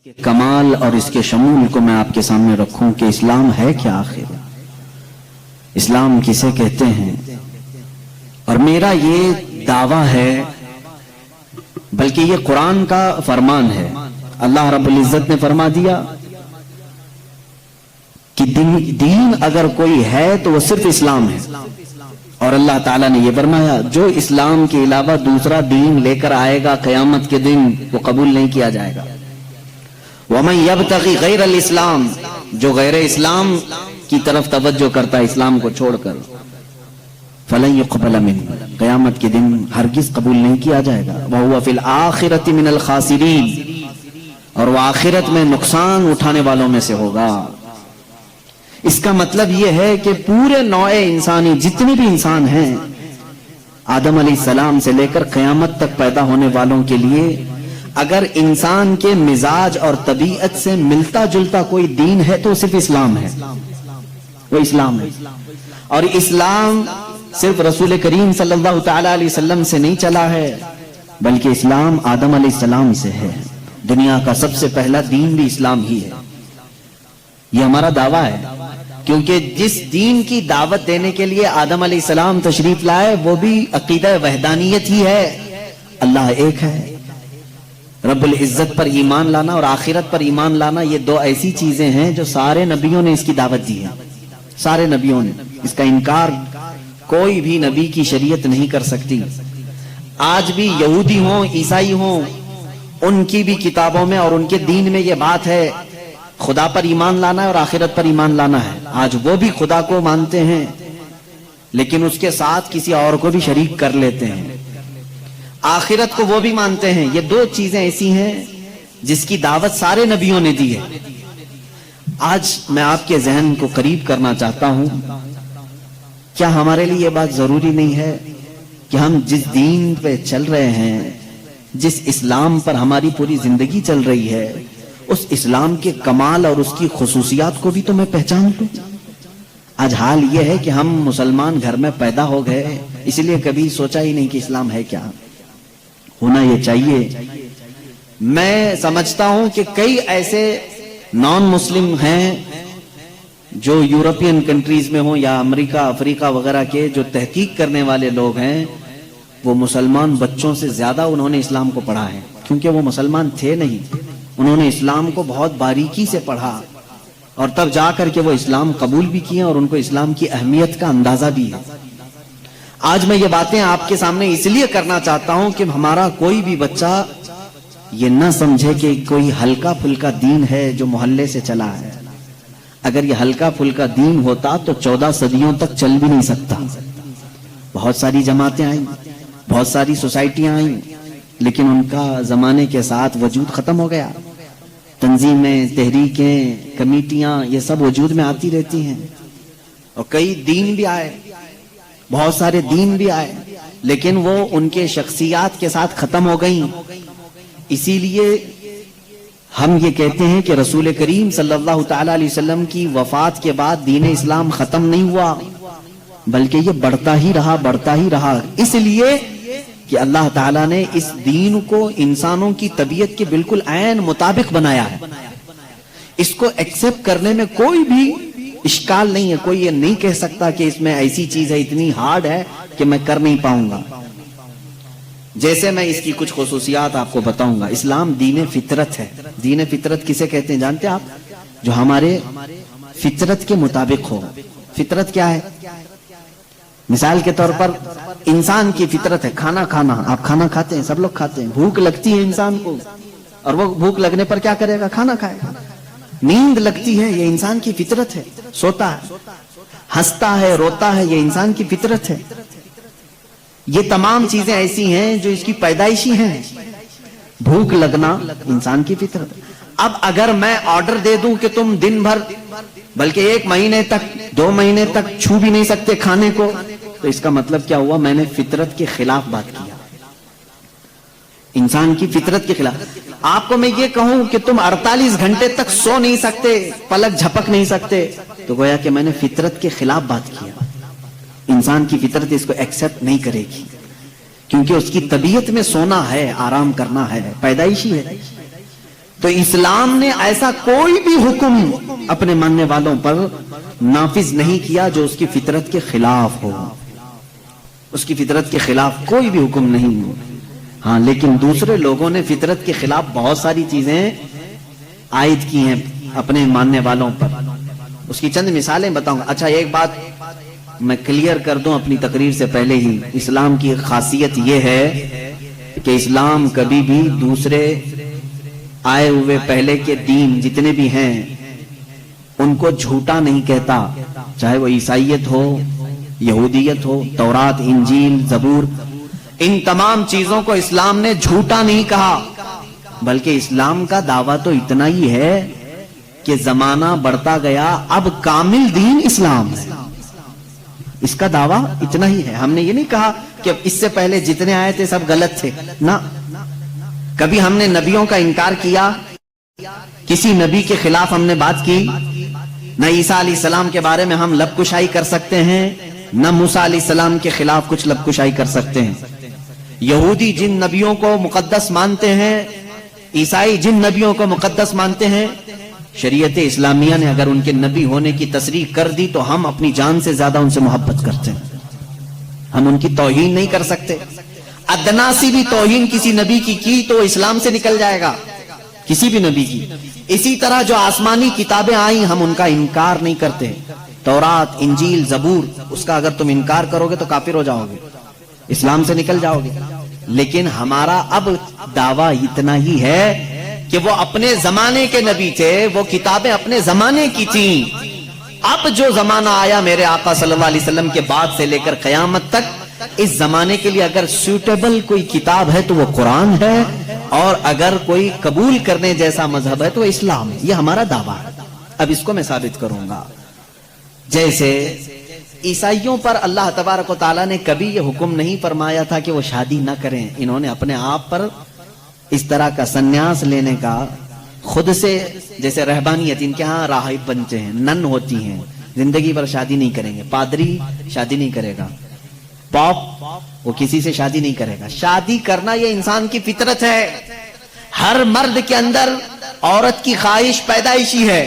کے کمال اور اس کے شمول کو میں آپ کے سامنے رکھوں کہ اسلام ہے کیا آخر، اسلام کسے کہتے ہیں۔ اور میرا یہ دعویٰ ہے، بلکہ یہ قرآن کا فرمان ہے۔ اللہ رب العزت نے فرما دیا کہ دین اگر کوئی ہے تو وہ صرف اسلام ہے، اور اللہ تعالیٰ نے یہ فرمایا جو اسلام کے علاوہ دوسرا دین لے کر آئے گا قیامت کے دن وہ قبول نہیں کیا جائے گا۔ وَمَن يَبْتَغِ غَيْرَ الْإِسْلَامِ، جو غیر اسلام کی طرف توجہ کرتا ہے اسلام کو چھوڑ کر، فَلَن يُقْبَلَ مِنْهُ، قیامت کے دن ہرگز قبول نہیں کیا جائے گا۔ وَهُوَ فِي الْآخِرَةِ مِنَ الْخَاسِرِينَ، اور وہ آخرت میں نقصان اٹھانے والوں میں سے ہوگا۔ اس کا مطلب یہ ہے کہ پورے نوع انسانی جتنے بھی انسان ہیں، آدم علیہ السلام سے لے کر قیامت تک پیدا ہونے والوں کے لیے اگر انسان کے مزاج اور طبیعت سے ملتا جلتا کوئی دین ہے تو صرف اسلام ہے، وہ اسلام ہے۔ اور اسلام صرف رسول کریم صلی اللہ تعالی علیہ وسلم سے نہیں چلا ہے، بلکہ اسلام آدم علیہ السلام سے ہے۔ دنیا کا سب سے پہلا دین بھی اسلام ہی ہے، یہ ہمارا دعویٰ ہے، کیونکہ جس دین کی دعوت دینے کے لیے آدم علیہ السلام تشریف لائے وہ بھی عقیدہ وحدانیت ہی ہے، اللہ ایک ہے۔ رب العزت پر ایمان لانا اور آخرت پر ایمان لانا، یہ دو ایسی چیزیں ہیں جو سارے نبیوں نے اس کی دعوت دی ہے، سارے نبیوں نے اس کا انکار کوئی بھی نبی کی شریعت نہیں کر سکتی۔ آج بھی یہودی ہوں عیسائی ہوں، ان کی بھی کتابوں میں اور ان کے دین میں یہ بات ہے، خدا پر ایمان لانا ہے اور آخرت پر ایمان لانا ہے۔ آج وہ بھی خدا کو مانتے ہیں لیکن اس کے ساتھ کسی اور کو بھی شریک کر لیتے ہیں، آخرت کو وہ بھی مانتے ہیں۔ یہ دو چیزیں ایسی ہیں جس کی دعوت سارے نبیوں نے دی ہے۔ آج میں آپ کے ذہن کو قریب کرنا چاہتا ہوں، کیا ہمارے لیے یہ بات ضروری نہیں ہے کہ ہم جس دین پہ چل رہے ہیں، جس اسلام پر ہماری پوری زندگی چل رہی ہے، اس اسلام کے کمال اور اس کی خصوصیات کو بھی تو میں پہچان لوں۔ آج حال یہ ہے کہ ہم مسلمان گھر میں پیدا ہو گئے، اس لیے کبھی سوچا ہی نہیں کہ اسلام ہے کیا، ہونا یہ چاہیے۔ میں سمجھتا ہوں کہ کئی ایسے نان مسلم ہیں جو یورپین کنٹریز میں ہوں یا امریکہ افریقہ وغیرہ کے، جو تحقیق کرنے والے لوگ ہیں، وہ مسلمان بچوں سے زیادہ انہوں نے اسلام کو پڑھا ہے، کیونکہ وہ مسلمان تھے نہیں، انہوں نے اسلام کو بہت باریکی سے پڑھا اور تب جا کر کے وہ اسلام قبول بھی کیے اور ان کو اسلام کی اہمیت کا اندازہ بھی ہے۔ آج میں یہ باتیں آپ کے سامنے اس لیے کرنا چاہتا ہوں کہ ہمارا کوئی بھی بچہ یہ نہ سمجھے کہ کوئی ہلکا پھلکا دین ہے جو محلے سے چلا ہے۔ اگر یہ ہلکا پھلکا دین ہوتا تو 14 صدیوں تک چل بھی نہیں سکتا۔ بہت ساری جماعتیں آئیں، بہت ساری سوسائٹیاں آئیں، لیکن ان کا زمانے کے ساتھ وجود ختم ہو گیا۔ تنظیمیں، تحریکیں، کمیٹیاں، یہ سب وجود میں آتی رہتی ہیں، اور کئی دین بھی آئے، بہت سارے دین بھی آئے، لیکن وہ ان کے شخصیات کے ساتھ ختم ہو گئیں۔ اسی لیے ہم یہ کہتے ہیں کہ رسول کریم صلی اللہ تعالی علیہ وسلم کی وفات کے بعد دین اسلام ختم نہیں ہوا، بلکہ یہ بڑھتا ہی رہا، بڑھتا ہی رہا، اس لیے کہ اللہ تعالیٰ نے اس دین کو انسانوں کی طبیعت کے بالکل عین مطابق بنایا ہے۔ اس کو ایکسپٹ کرنے میں کوئی بھی اشکال نہیں ہے، کوئی یہ نہیں کہہ سکتا کہ اس میں ایسی چیز ہے اتنی ہارڈ ہے کہ میں کر نہیں پاؤں گا۔ جیسے میں اس کی کچھ خصوصیات آپ کو بتاؤں گا۔ اسلام دین فطرت ہے۔ دین فطرت کسے کہتے ہیں جانتے ہیں آپ؟ جو ہمارے فطرت کے مطابق ہو۔ فطرت کیا ہے؟ مثال کے طور پر انسان کی فطرت ہے کھانا کھانا، آپ کھانا کھاتے ہیں، سب لوگ کھاتے ہیں، بھوک لگتی ہے انسان کو، اور وہ بھوک لگنے پر کیا کرے گا؟ کھانا کھائے گا۔ نیند لگتی ہے، یہ انسان کی فطرت ہے، سوتا ہے، ہنستا ہے، روتا ہے، یہ انسان کی فطرت ہے۔ یہ تمام چیزیں ایسی ہیں جو اس کی پیدائشی ہیں۔ بھوک لگنا انسان کی فطرت۔ اب اگر میں آرڈر دے دوں کہ تم دن بھر بلکہ 1 مہینے تک 2 مہینے تک چھو بھی نہیں سکتے کھانے کو، تو اس کا مطلب کیا ہوا؟ میں نے فطرت کے خلاف بات کیا، انسان کی فطرت کے خلاف۔ آپ کو میں یہ کہوں کہ تم 48 گھنٹے تک سو نہیں سکتے، پلک جھپک نہیں سکتے، تو گویا کہ میں نے فطرت کے خلاف بات کیا۔ انسان کی فطرت اس کو ایکسپٹ نہیں کرے گی، کیونکہ اس کی طبیعت میں سونا ہے، آرام کرنا ہے، پیدائشی ہے۔ تو اسلام نے ایسا کوئی بھی حکم اپنے ماننے والوں پر نافذ نہیں کیا جو اس کی فطرت کے خلاف ہو. اس کی فطرت کے خلاف کوئی بھی حکم نہیں ہو. ہاں لیکن دوسرے لوگوں نے فطرت کے خلاف بہت ساری چیزیں عائد کی ہیں اپنے ماننے والوں پر. اس کی چند مثالیں بتاؤں گا. اچھا ایک بات میں کلیئر کر دوں اپنی تقریر سے پہلے ہی. اسلام کی خاصیت یہ ہے کہ اسلام کبھی بھی دوسرے آئے ہوئے پہلے کے دین جتنے بھی ہیں ان کو جھوٹا نہیں کہتا, چاہے وہ عیسائیت ہو, یہودیت ہو, تورات, انجیل, زبور, ان تمام چیزوں کو اسلام نے جھوٹا نہیں کہا, بلکہ اسلام کا دعویٰ تو اتنا ہی ہے کہ زمانہ بڑھتا گیا, اب کامل دین اسلام ہے. اس کا دعویٰ اتنا ہی ہے. ہم نے یہ نہیں کہا کہ اس سے پہلے جتنے آئے تھے سب غلط تھے, نہ. کبھی ہم نے نبیوں کا انکار کیا؟ کسی نبی کے خلاف ہم نے بات کی؟ نہ عیسیٰ علیہ السلام کے بارے میں ہم لب کشائی کر سکتے ہیں, نہ موسیٰ علیہ السلام کے خلاف کچھ لب کشائی کر سکتے ہیں. یہودی جن نبیوں کو مقدس مانتے ہیں, عیسائی جن نبیوں کو مقدس مانتے ہیں, شریعت اسلامیہ نے اگر ان کے نبی ہونے کی تصریح کر دی تو ہم اپنی جان سے زیادہ ان سے محبت کرتے ہیں. ہم ان کی توہین نہیں کر سکتے. ادنا سی بھی توہین کسی نبی کی تو اسلام سے نکل جائے گا, کسی بھی نبی کی. اسی طرح جو آسمانی کتابیں آئیں ہم ان کا انکار نہیں کرتے. تورات, انجیل, زبور, اس کا اگر تم انکار کرو گے تو کافر ہو جاؤ گے, اسلام سے نکل جاؤ گے. لیکن ہمارا اب دعویٰ اتنا ہی ہے کہ وہ اپنے زمانے کے نبی تھے, وہ کتابیں اپنے زمانے کی تھیں. اب جو زمانہ آیا میرے آقا صلی اللہ علیہ وسلم کے بعد سے لے کر قیامت تک, اس زمانے کے لیے اگر سوٹیبل کوئی کتاب ہے تو وہ قرآن ہے, اور اگر کوئی قبول کرنے جیسا مذہب ہے تو اسلام ہے. یہ ہمارا دعویٰ ہے. اب اس کو میں ثابت کروں گا. جیسے عیسائیوں پر اللہ تبارک و تعالیٰ نے کبھی یہ حکم نہیں فرمایا تھا کہ وہ شادی نہ کریں. انہوں نے اپنے آپ پر اس طرح کا سنیاس لینے کا خود سے, جیسے رہبانیت ان کے ہاں راہب بنتے ہیں, نن ہوتی ہیں, زندگی بھر شادی نہیں کریں گے. پادری شادی نہیں کرے گا, پاپ وہ کسی سے شادی نہیں کرے گا. شادی کرنا یہ انسان کی فطرت ہے. ہر مرد کے اندر عورت کی خواہش پیدائشی ہے,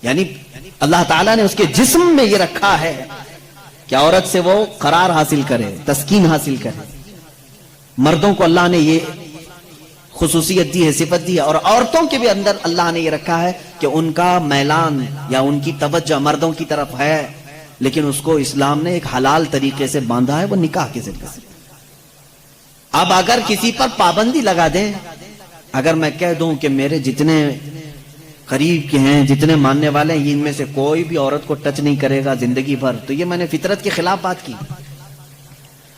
یعنی اللہ تعالیٰ نے اس کے جسم میں یہ رکھا ہے کہ عورت سے وہ قرار حاصل کرے, تسکین حاصل کرے. مردوں کو اللہ نے یہ خصوصیت دی ہے, صفت دی ہے, اور عورتوں کے بھی اندر اللہ نے یہ رکھا ہے کہ ان کا میلان یا ان کی توجہ مردوں کی طرف ہے, لیکن اس کو اسلام نے ایک حلال طریقے سے باندھا ہے, وہ نکاح کے ذریعے سے. اب اگر کسی پر پابندی لگا دیں, اگر میں کہہ دوں کہ میرے جتنے قریب کے ہیں, جتنے ماننے والے ہیں, ان میں سے کوئی بھی عورت کو ٹچ نہیں کرے گا زندگی بھر, تو یہ میں نے فطرت کے خلاف بات کی.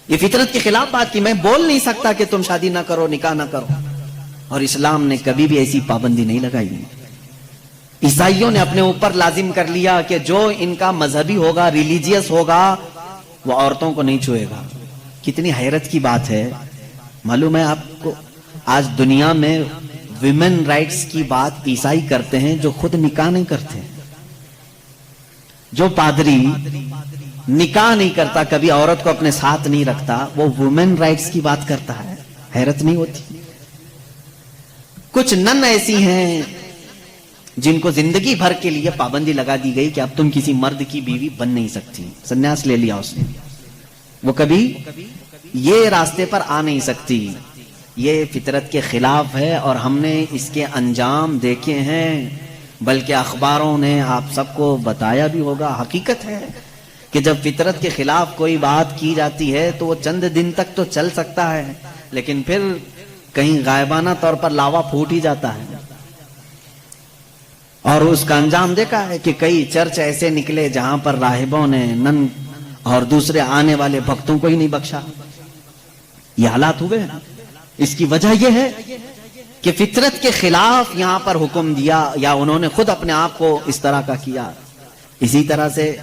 یہ فطرت کے خلاف بات کی. میں بول نہیں سکتا کہ تم شادی نہ کرو, نکاح نہ کرو, اور اسلام نے کبھی بھی ایسی پابندی نہیں لگائی. عیسائیوں نے اپنے اوپر لازم کر لیا کہ جو ان کا مذہبی ہوگا, ریلیجیس ہوگا, وہ عورتوں کو نہیں چھوئے گا. کتنی حیرت کی بات ہے. معلوم ہے آپ کو, آج دنیا میں ویمن رائٹس کی بات عیسائی کرتے ہیں جو خود نکاح نہیں کرتے. جو پادری نکاح نہیں کرتا, کبھی عورت کو اپنے ساتھ نہیں رکھتا, وہ ویمن رائٹس کی بات کرتا ہے. حیرت نہیں ہوتی؟ کچھ نن ایسی ہیں جن کو زندگی بھر کے لیے پابندی لگا دی گئی کہ اب تم کسی مرد کی بیوی بن نہیں سکتی. سنیاس لے لیا اس نے, وہ کبھی یہ راستے پر آ نہیں سکتی. یہ فطرت کے خلاف ہے, اور ہم نے اس کے انجام دیکھے ہیں, بلکہ اخباروں نے آپ سب کو بتایا بھی ہوگا. حقیقت ہے کہ جب فطرت کے خلاف کوئی بات کی جاتی ہے تو وہ چند دن تک تو چل سکتا ہے, لیکن پھر کہیں غائبانہ طور پر لاوا پھوٹ ہی جاتا ہے. اور اس کا انجام دیکھا ہے کہ کئی چرچ ایسے نکلے جہاں پر راہبوں نے نن اور دوسرے آنے والے بھکتوں کو ہی نہیں بخشا. یہ حالات ہوئے ہیں. اس کی وجہ یہ ہے کہ فطرت کے خلاف یہاں پر حکم دیا, یا انہوں نے خود اپنے آپ کو اس طرح کا کیا. اسی طرح سے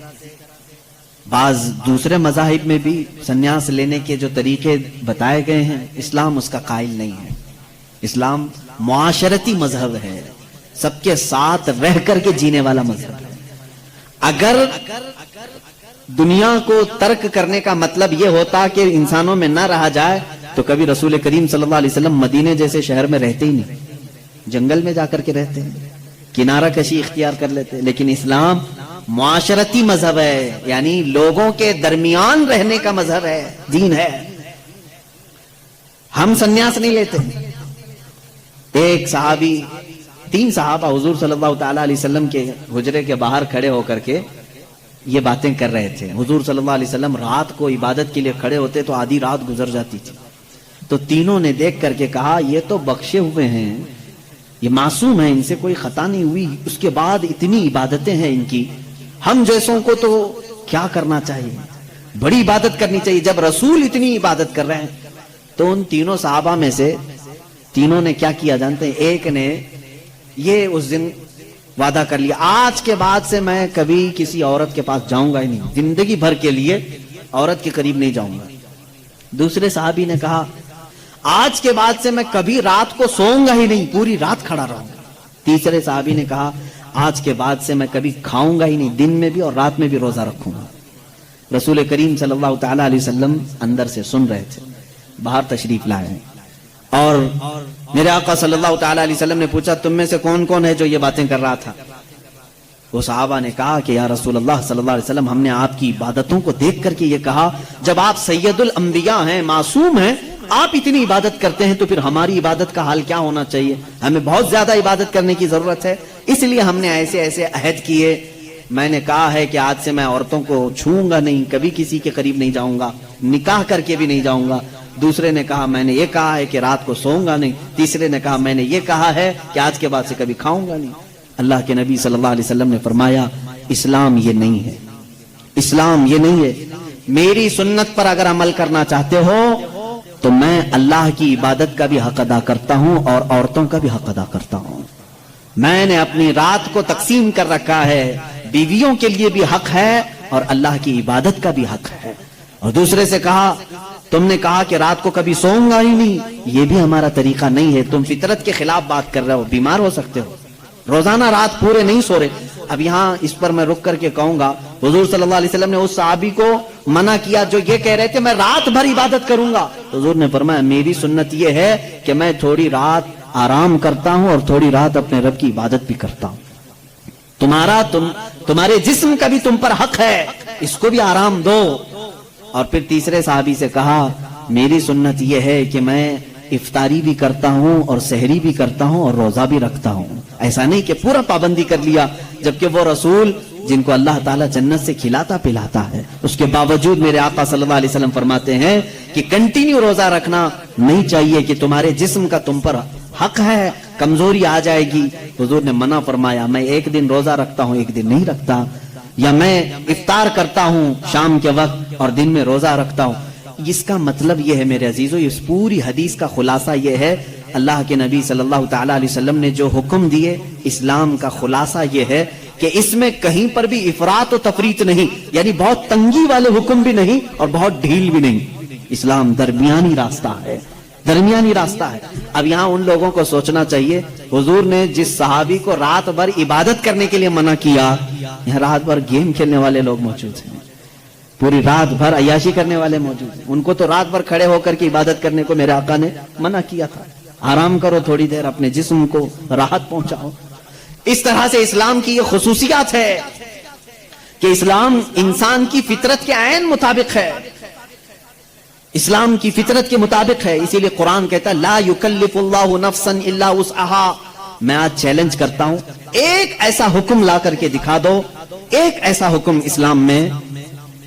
بعض دوسرے مذاہب میں بھی سنیاس لینے کے جو طریقے بتائے گئے ہیں, اسلام اس کا قائل نہیں ہے. اسلام معاشرتی مذہب ہے, سب کے ساتھ رہ کر کے جینے والا مذہب ہے. اگر دنیا کو ترک کرنے کا مطلب یہ ہوتا کہ انسانوں میں نہ رہا جائے تو کبھی رسول کریم صلی اللہ علیہ وسلم مدینے جیسے شہر میں رہتے ہی نہیں. جنگل میں جا کر کے رہتے ہیں, کنارہ کشی اختیار کر لیتے ہیں. لیکن اسلام معاشرتی مذہب ہے, یعنی لوگوں کے درمیان رہنے کا مذہب ہے, دین ہے. ہم سنیاس نہیں لیتے. ایک صحابی, 3 صحابہ حضور صلی اللہ تعالی علیہ وسلم کے حجرے کے باہر کھڑے ہو کر کے یہ باتیں کر رہے تھے. حضور صلی اللہ علیہ وسلم رات کو عبادت کے لیے کھڑے ہوتے تو آدھی رات گزر جاتی تھی. تو تینوں نے دیکھ کر کے کہا یہ تو بخشے ہوئے ہیں, یہ معصوم ہیں, ان سے کوئی خطا نہیں ہوئی, اس کے بعد اتنی عبادتیں ہیں ان کی, ہم جیسوں کو تو کیا کرنا چاہیے, بڑی عبادت کرنی چاہیے. جب رسول اتنی عبادت کر رہے ہیں تو ان تینوں صحابہ میں سے تینوں نے کیا کیا جانتے ہیں؟ ایک نے یہ اس دن وعدہ کر لیا, آج کے بعد سے میں کبھی کسی عورت کے پاس جاؤں گا ہی نہیں, زندگی بھر کے لیے عورت کے قریب نہیں جاؤں گا. دوسرے صحابی نے کہا آج کے بعد سے میں کبھی رات کو سوؤں گا ہی نہیں, پوری رات کھڑا رہوں گا. تیسرے صحابی نے کہا آج کے بعد سے میں کبھی کھاؤں گا ہی نہیں, دن میں بھی اور رات میں بھی روزہ رکھوں گا. رسول کریم صلی اللہ تعالی علیہ وسلم اندر سے سن رہے تھے, باہر تشریف لائے ہیں, اور میرے آقا صلی اللہ تعالی علیہ وسلم نے پوچھا تم میں سے کون کون ہے جو یہ باتیں کر رہا تھا؟ وہ صحابہ نے کہا کہ یا رسول اللہ صلی اللہ علیہ وسلم, ہم نے آپ کی عبادتوں کو دیکھ کر کے یہ کہا جب آپ سید الانبیاء ہیں, معصوم ہیں, آپ اتنی عبادت کرتے ہیں تو پھر ہماری عبادت کا حال کیا ہونا چاہیے؟ ہمیں بہت زیادہ عبادت کرنے کی ضرورت ہے, اس لیے ہم نے ایسے ایسے عہد کیے. میں نے کہا ہے کہ آج سے میں عورتوں کو چھوؤں گا نہیں, کبھی کسی کے قریب نہیں جاؤں گا, نکاح کر کے بھی نہیں جاؤں گا. دوسرے نے کہا میں نے یہ کہا ہے کہ رات کو سوؤں گا نہیں. تیسرے نے کہا میں نے یہ کہا ہے کہ آج کے بعد سے کبھی کھاؤں گا نہیں. اللہ کے نبی صلی اللہ علیہ وسلم نے فرمایا اسلام یہ نہیں ہے, اسلام یہ نہیں ہے. میری سنت پر اگر عمل کرنا چاہتے ہو تو میں اللہ کی عبادت کا بھی حق ادا کرتا ہوں اور عورتوں کا بھی حق ادا کرتا ہوں. میں نے اپنی رات کو تقسیم کر رکھا ہے, بیویوں کے لیے بھی حق ہے اور اللہ کی عبادت کا بھی حق ہے. اور دوسرے سے کہا تم نے کہا کہ رات کو کبھی سوؤں گا ہی نہیں, یہ بھی ہمارا طریقہ نہیں ہے, تم فطرت کے خلاف بات کر رہے ہو, بیمار ہو سکتے ہو, روزانہ رات پورے نہیں سو رہے. اب یہاں اس پر میں رک کر کے کہوں گا حضور صلی اللہ علیہ وسلم نے اس صحابی کو منع کیا جو یہ کہہ رہے تھے میں رات بھر عبادت کروں گا. حضور نے فرمایا میری سنت یہ ہے کہ میں تھوڑی رات آرام کرتا ہوں اور تھوڑی رات اپنے رب کی عبادت بھی کرتا ہوں. تمہارے جسم کا بھی تم پر حق ہے, اس کو بھی آرام دو. اور پھر تیسرے صحابی سے کہا میری سنت یہ ہے کہ میں افطاری بھی کرتا ہوں اور سحری بھی کرتا ہوں اور روزہ بھی رکھتا ہوں. ایسا نہیں کہ پورا پابندی کر لیا, جبکہ وہ رسول جن کو اللہ تعالیٰ جنت سے کھلاتا پلاتا ہے, اس کے باوجود میرے آقا صلی اللہ علیہ وسلم فرماتے ہیں کہ کنٹینیو روزہ رکھنا نہیں چاہیے, کہ تمہارے جسم کا تم پر حق ہے, کمزوری آ جائے گی. حضور نے منع فرمایا میں ایک دن روزہ رکھتا ہوں ایک دن نہیں رکھتا, یا میں افطار کرتا ہوں شام کے وقت اور دن میں روزہ رکھتا ہوں. اس کا مطلب یہ ہے میرے عزیزو, اس پوری حدیث کا خلاصہ یہ ہے, اللہ کے نبی صلی اللہ تعالی علیہ وسلم نے جو حکم دیے, اسلام کا خلاصہ یہ ہے کہ اس میں کہیں پر بھی افراط و تفریط نہیں, یعنی بہت تنگی والے حکم بھی نہیں اور بہت ڈھیل بھی نہیں. اسلام درمیانی راستہ ہے, درمیانی راستہ ہے. اب یہاں ان لوگوں کو سوچنا چاہیے, حضور نے جس صحابی کو رات بھر عبادت کرنے کے لیے منع کیا, یہاں رات بھر گیم کھیلنے والے لوگ موجود ہیں, پوری رات بھر عیاشی کرنے والے موجود ہیں. ان کو تو رات بھر کھڑے ہو کر کے عبادت کرنے کو میرے آقا نے منع کیا تھا. آرام کرو تھوڑی دیر, اپنے جسم کو راحت پہنچاؤ. اس طرح سے اسلام کی یہ خصوصیات ہے کہ اسلام انسان کی فطرت کے عین مطابق ہے, اسلام کی فطرت کے مطابق ہے. اسی لیے قرآن کہتا ہے لا یکلف اللہ نفسا الا وسعها. میں آج چیلنج کرتا ہوں, ایک ایسا حکم لا کر کے دکھا دو, ایک ایسا حکم اسلام میں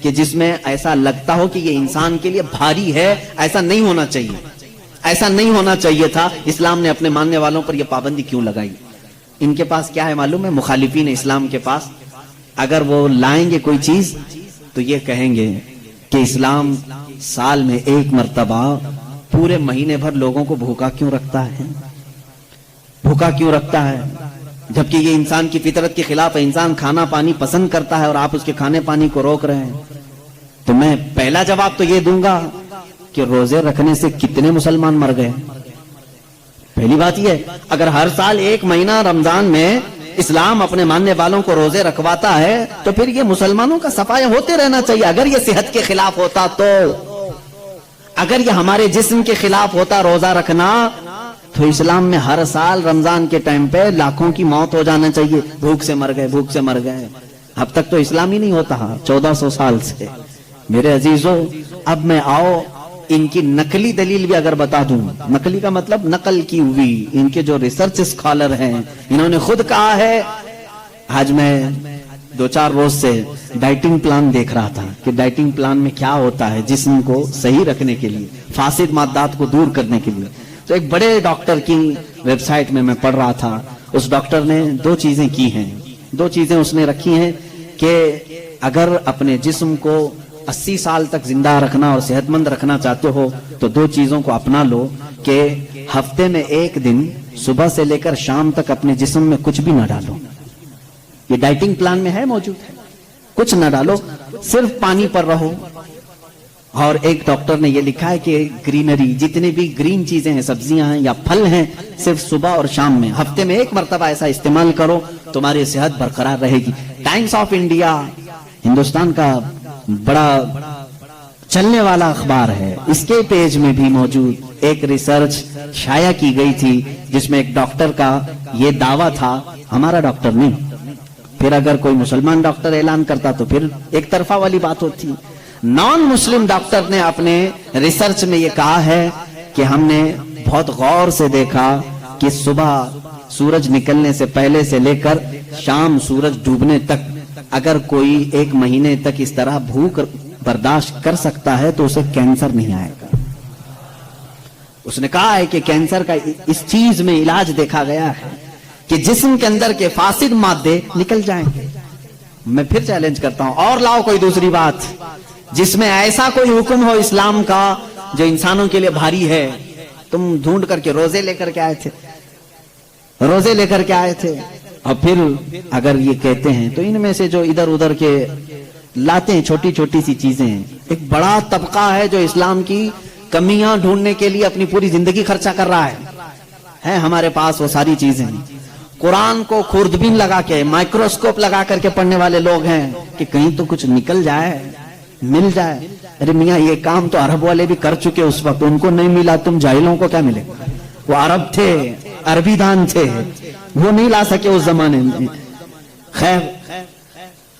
کہ جس میں ایسا لگتا ہو کہ یہ انسان کے لیے بھاری ہے. ایسا نہیں ہونا چاہیے, ایسا نہیں ہونا چاہیے تھا. اسلام نے اپنے ماننے والوں پر یہ پابندی کیوں لگائی؟ ان کے پاس کیا ہے معلوم ہے؟ مخالفین اسلام کے پاس اگر وہ لائیں گے کوئی چیز تو یہ کہیں گے کہ اسلام سال میں ایک مرتبہ پورے مہینے بھر لوگوں کو بھوکا کیوں رکھتا ہے, بھوکا کیوں رکھتا ہے, جبکہ یہ انسان کی فطرت کے خلاف ہے. انسان کھانا پانی پسند کرتا ہے اور آپ اس کے کھانے پانی کو روک رہے ہیں. تو میں پہلا جواب تو یہ دوں گا کہ روزے رکھنے سے کتنے مسلمان مر گئے. پہلی بات یہ ہے, اگر ہر سال ایک مہینہ رمضان میں اسلام اپنے ماننے والوں کو روزے رکھواتا ہے تو پھر یہ مسلمانوں کا صفایا ہوتے رہنا چاہیے. اگر یہ صحت کے خلاف ہوتا تو, اگر یہ ہمارے جسم کے خلاف ہوتا روزہ رکھنا, تو اسلام میں ہر سال رمضان کے ٹائم پہ لاکھوں کی موت ہو جانا چاہیے، بھوک سے مر گئے، بھوک سے مر گئے. اب تک تو اسلام ہی نہیں ہوتا 1400 سال سے. میرے عزیزو، اب میں آؤ ان کی نقلی دلیل بھی اگر بتا دوں. نقلی کا مطلب نقل کی ہوئی، ان کے جو ریسرچ اسکالر ہیں انہوں نے خود کہا ہے. آج میں 2-4 روز سے ڈائٹنگ پلان دیکھ رہا تھا کہ ڈائٹنگ پلان میں کیا ہوتا ہے جسم کو صحیح رکھنے کے لیے، فاسد مادات کو دور کرنے کے لیے. تو ایک بڑے ڈاکٹر کی ویب سائٹ میں پڑھ رہا تھا. اس ڈاکٹر نے 2 چیزیں کی ہیں، 2 چیزیں اس نے رکھی ہیں کہ اگر اپنے جسم کو 80 سال تک زندہ رکھنا اور صحت مند رکھنا چاہتے ہو تو 2 چیزوں کو اپنا لو کہ ہفتے میں 1 دن صبح سے لے کر شام تک اپنے جسم میں کچھ بھی نہ ڈالو. یہ ڈائٹنگ پلان میں ہے، موجود ہے. کچھ نہ ڈالو، صرف پانی پر رہو. اور ایک ڈاکٹر نے یہ لکھا ہے کہ گرینری، جتنی بھی گرین چیزیں ہیں، سبزیاں ہیں یا پھل ہیں، صرف صبح اور شام میں ہفتے میں 1 مرتبہ ایسا استعمال کرو، تمہاری صحت برقرار رہے گی. ٹائمز آف انڈیا ہندوستان کا بڑا چلنے والا اخبار ہے، اس کے پیج میں بھی موجود ایک ریسرچ شائع کی گئی تھی جس میں ایک ڈاکٹر کا یہ دعویٰ تھا، ہمارا ڈاکٹر نہیں. پھر اگر کوئی مسلمان ڈاکٹر اعلان کرتا تو پھر ایک طرفہ والی بات ہوتی. نان مسلم ڈاکٹر نے اپنے ریسرچ میں یہ کہا ہے کہ ہم نے بہت غور سے دیکھا کہ صبح سورج نکلنے سے پہلے سے لے کر شام سورج ڈوبنے تک اگر کوئی 1 مہینے تک اس طرح بھوک برداشت کر سکتا ہے تو اسے کینسر نہیں آئے گا. اس نے کہا ہے کہ کینسر کا اس چیز میں علاج دیکھا گیا ہے کہ جسم کے اندر کے فاسد مادے نکل جائیں گے. میں پھر چیلنج کرتا ہوں، اور لاؤ کوئی دوسری بات جس میں ایسا کوئی حکم ہو اسلام کا جو انسانوں کے لیے بھاری ہے. تم ڈھونڈ کر کے روزے لے کر کے آئے تھے، اور پھر اگر یہ کہتے ہیں تو ان میں سے جو ادھر ادھر کے لاتے ہیں چھوٹی چھوٹی سی چیزیں ہیں. ایک بڑا طبقہ ہے جو اسلام کی کمیاں ڈھونڈنے کے لیے اپنی پوری زندگی خرچہ کر رہا ہے. ہمارے پاس وہ ساری چیزیں ہیں. قرآن کو خوردبین لگا کے، مائکروسکوپ لگا کر کے پڑھنے والے لوگ ہیں کہ کہیں تو کچھ نکل جائے، مل جائے. ارے میاں، یہ کام تو عرب والے بھی کر چکے اس وقت، ان کو نہیں ملا، تم جاہلوں کو کیا ملے؟ وہ عرب تھے، عربی دان تھے، وہ نہیں لا سکے اس زمانے میں. خیر،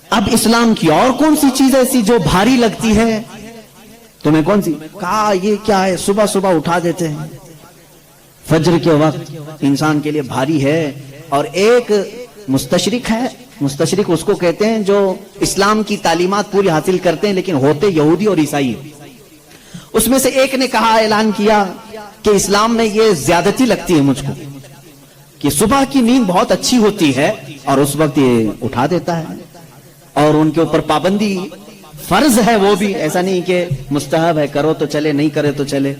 اب اسلام کی اور کون سی چیز ایسی جو بھاری لگتی ہے تمہیں؟ کون سی؟ کہا یہ کیا ہے، صبح صبح اٹھا دیتے ہیں فجر کے وقت، انسان کے لیے بھاری ہے. اور ایک مستشرق ہے، مستشرق اس کو کہتے ہیں جو اسلام کی تعلیمات پوری حاصل کرتے ہیں لیکن ہوتے یہودی اور عیسائی. اس میں سے ایک نے کہا، اعلان کیا کہ اسلام میں یہ زیادتی لگتی ہے مجھ کو کہ صبح کی نیند بہت اچھی ہوتی ہے اور اس وقت یہ اٹھا دیتا ہے، اور ان کے اوپر پابندی فرض ہے، وہ بھی ایسا نہیں کہ مستحب ہے، کرو تو چلے، نہیں کرے تو چلے.